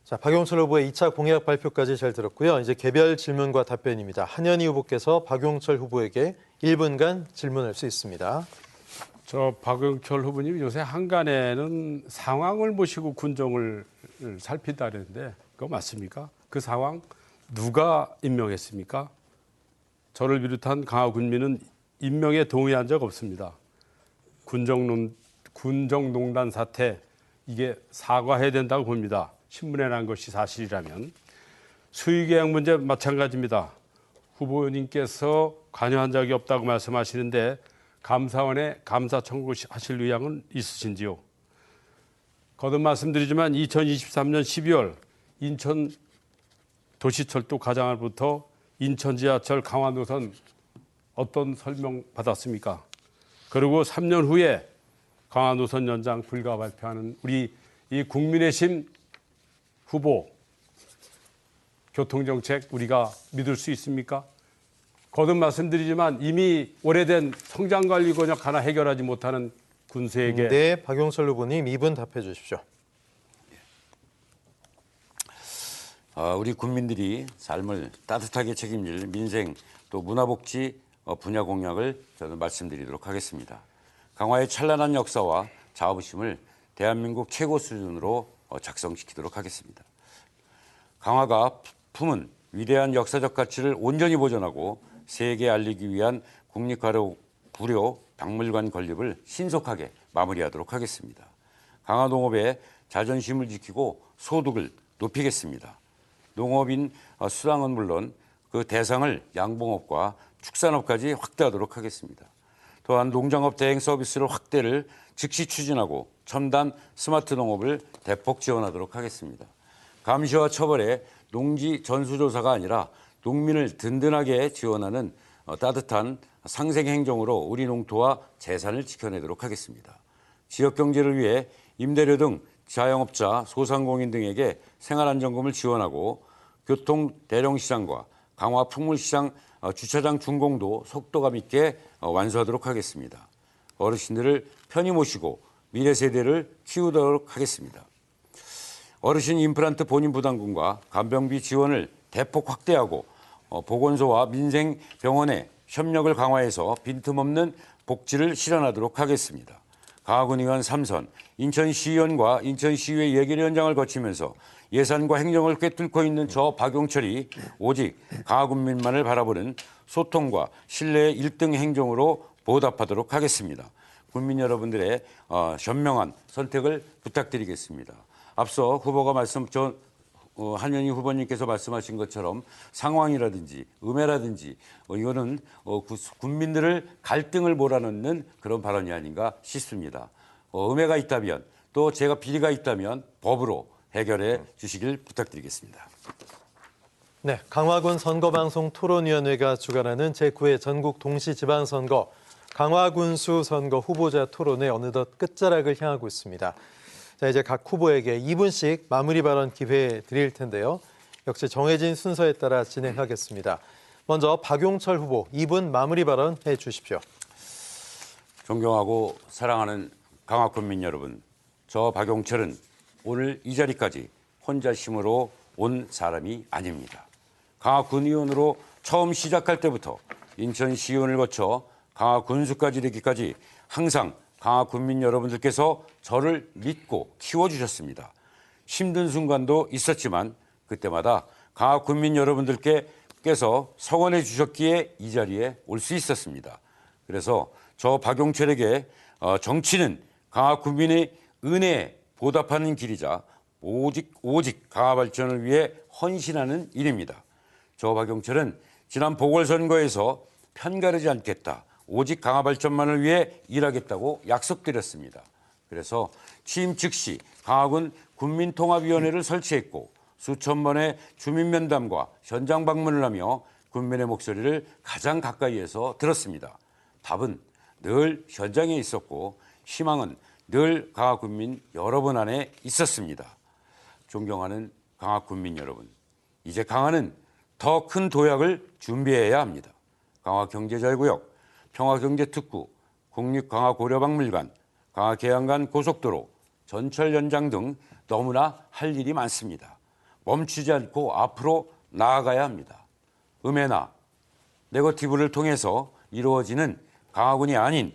자, 박용철 후보의 2차 공약 발표까지 잘 들었고요. 이제 개별 질문과 답변입니다. 한현희 후보께서 박용철 후보에게 1분간 질문할 수 있습니다. 저 박용철 후보님 요새 한간에는 상황을 모시고 군정을 살핀다 그랬는데 그거 맞습니까? 그 상황 누가 임명했습니까? 저를 비롯한 강화 군민은 임명에 동의한 적 없습니다. 군정농단 사태 이게 사과해야 된다고 봅니다. 신문에 난 것이 사실이라면. 수의계약 문제 마찬가지입니다. 후보님께서 관여한 적이 없다고 말씀하시는데 감사원에 감사 청구하실 의향은 있으신지요? 거듭 말씀드리지만 2023년 12월 인천 도시철도 가장으로부터 인천 지하철 강화 노선 어떤 설명 받았습니까? 그리고 3년 후에 강화 노선 연장 불가 발표하는 우리 이 국민의힘 후보 교통정책 우리가 믿을 수 있습니까? 거듭 말씀드리지만 이미 오래된 성장관리 권역 하나 해결하지 못하는 군수에게 네, 박용철 후보님 2분 답해 주십시오. 우리 국민들이 삶을 따뜻하게 책임질 민생 또 문화복지 분야 공약을 저는 말씀드리도록 하겠습니다. 강화의 찬란한 역사와 자부심을 대한민국 최고 수준으로 작성시키도록 하겠습니다. 강화가 품은 위대한 역사적 가치를 온전히 보존하고 세계에 알리기 위한 국립가료 박물관 건립을 신속하게 마무리하도록 하겠습니다. 강화 농업의 자존심을 지키고 소득을 높이겠습니다. 농업인 수당은 물론 그 대상을 양봉업과 축산업까지 확대하도록 하겠습니다. 또한 농장업 대행 서비스를 확대를 즉시 추진하고 첨단 스마트 농업을 대폭 지원하도록 하겠습니다. 감시와 처벌에 농지 전수조사가 아니라 농민을 든든하게 지원하는 따뜻한 상생행정으로 우리 농토와 재산을 지켜내도록 하겠습니다. 지역경제를 위해 임대료 등 자영업자, 소상공인 등에게 생활안정금을 지원하고 교통 대령시장과 강화 풍물시장 주차장 준공도 속도감 있게 완수하도록 하겠습니다. 어르신들을 편히 모시고 미래 세대를 키우도록 하겠습니다. 어르신 임플란트 본인 부담금과 간병비 지원을 대폭 확대하고 보건소와 민생병원의 협력을 강화해서 빈틈없는 복지를 실현하도록 하겠습니다. 강화군의원 3선, 인천시의원과 인천시의회 예결위원장을 거치면서 예산과 행정을 꿰뚫고 있는 저 박용철이 오직 강화군민만을 바라보는 소통과 신뢰의 1등 행정으로 보답하도록 하겠습니다. 국민 여러분들의 현명한 선택을 부탁드리겠습니다. 앞서 후보가 한현희 후보님께서 말씀하신 것처럼 상황이라든지 음해라든지 이거는 국민들을 갈등을 몰아넣는 그런 발언이 아닌가 싶습니다. 음해가 있다면 또 제가 비리가 있다면 법으로 해결해 주시길 부탁드리겠습니다. 네, 강화군 선거방송 토론위원회가 주관하는 제9회 전국 동시지방선거 강화군수 선거 후보자 토론회 어느덧 끝자락을 향하고 있습니다. 자, 이제 각 후보에게 2분씩 마무리 발언 기회 드릴 텐데요. 역시 정해진 순서에 따라 진행하겠습니다. 먼저 박용철 후보 2분 마무리 발언 해 주십시오. 존경하고 사랑하는 강화군민 여러분, 저 박용철은 오늘 이 자리까지 혼자 힘으로 온 사람이 아닙니다. 강화군의원으로 처음 시작할 때부터 인천시의원을 거쳐 강화군수까지 되기까지 항상 강화군민 여러분들께서 저를 믿고 키워주셨습니다. 힘든 순간도 있었지만 그때마다 강화군민 여러분들께서 성원해 주셨기에 이 자리에 올 수 있었습니다. 그래서 저 박용철에게 정치는 강화군민의 은혜에 보답하는 길이자 오직 강화 발전을 위해 헌신하는 일입니다. 저 박용철은 지난 보궐선거에서 편가르지 않겠다. 오직 강화 발전만을 위해 일하겠다고 약속드렸습니다. 그래서 취임 즉시 강화군 군민통합위원회를 설치했고 수천 번의 주민면담과 현장 방문을 하며 군민의 목소리를 가장 가까이에서 들었습니다. 답은 늘 현장에 있었고 희망은 늘 강화군민 여러분 안에 있었습니다. 존경하는 강화군민 여러분, 이제 강화는 더 큰 도약을 준비해야 합니다. 강화경제자유구역, 평화경제특구, 국립강화고려박물관, 강화계양간 고속도로, 전철 연장 등 너무나 할 일이 많습니다. 멈추지 않고 앞으로 나아가야 합니다. 음해나 네거티브를 통해서 이루어지는 강화군이 아닌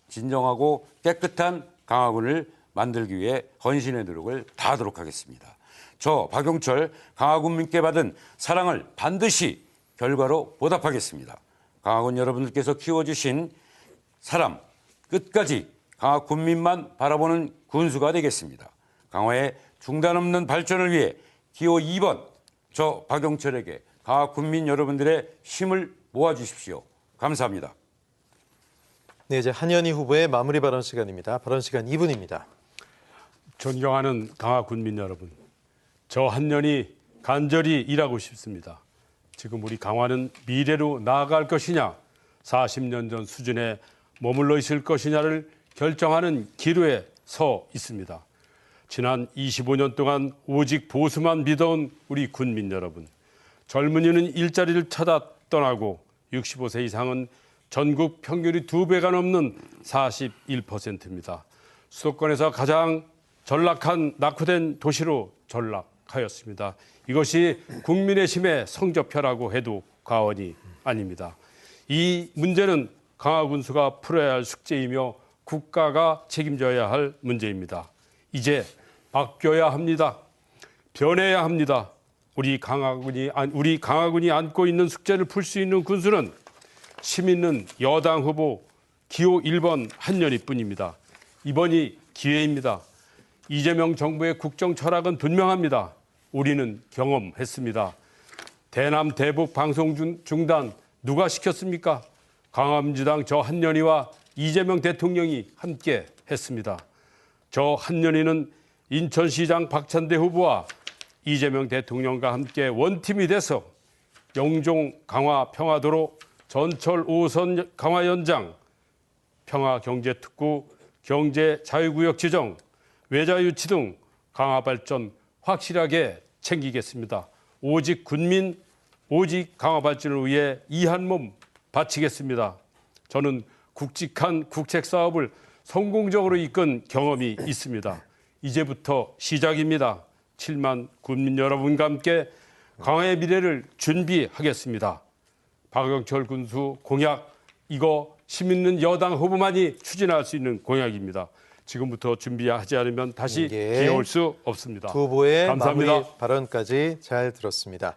진정하고 깨끗한 강화군을 만들기 위해 헌신의 노력을 다하도록 하겠습니다. 저 박용철 강화군민께 받은 사랑을 반드시 결과로 보답하겠습니다. 강화군 여러분들께서 키워주신 사람 끝까지 강화군민만 바라보는 군수가 되겠습니다. 강화의 중단 없는 발전을 위해 기호 2번 저 박용철에게 강화군민 여러분들의 힘을 모아주십시오. 감사합니다. 네, 이제 한현희 후보의 마무리 발언 시간입니다. 발언 시간 2분입니다. 존경하는 강화군민 여러분, 저 한년이 간절히 일하고 싶습니다. 지금 우리 강화는 미래로 나아갈 것이냐, 40년 전 수준에 머물러 있을 것이냐를 결정하는 기로에 서 있습니다. 지난 25년 동안 오직 보수만 믿어온 우리 군민 여러분, 젊은이는 일자리를 찾아 떠나고 65세 이상은 전국 평균이 2배가 넘는 41%입니다. 수도권에서 가장 전락한 낙후된 도시로 전락하였습니다. 이것이 국민의 힘의 성적표라고 해도 과언이 아닙니다. 이 문제는 강화군수가 풀어야 할 숙제이며 국가가 책임져야 할 문제입니다. 이제 바뀌어야 합니다. 변해야 합니다. 우리 강화군이 안고 있는 숙제를 풀 수 있는 군수는 힘 있는 여당 후보 기호 1번 한년희뿐입니다. 이번이 기회입니다. 이재명 정부의 국정 철학은 분명합니다. 우리는 경험했습니다. 대남 대북 방송 중단 누가 시켰습니까? 강화민주당 저 한년희와 이재명 대통령이 함께 했습니다. 저 한년희는 인천시장 박찬대 후보와 이재명 대통령과 함께 원팀이 돼서 영종 강화 평화도로, 전철 5호선 강화 연장, 평화경제특구, 경제자유구역 지정, 외자 유치 등 강화 발전 확실하게 챙기겠습니다. 오직 군민, 오직 강화 발전을 위해 이 한 몸 바치겠습니다. 저는 굵직한 국책 사업을 성공적으로 이끈 경험이 있습니다. 이제부터 시작입니다. 7만 군민 여러분과 함께 강화의 미래를 준비하겠습니다. 박용철 군수 공약, 이거 힘 있는 여당 후보만이 추진할 수 있는 공약입니다. 지금부터 준비하지 않으면 다시 기회올 수 없습니다. 두 후보의 감사합니다. 마무리 발언까지 잘 들었습니다.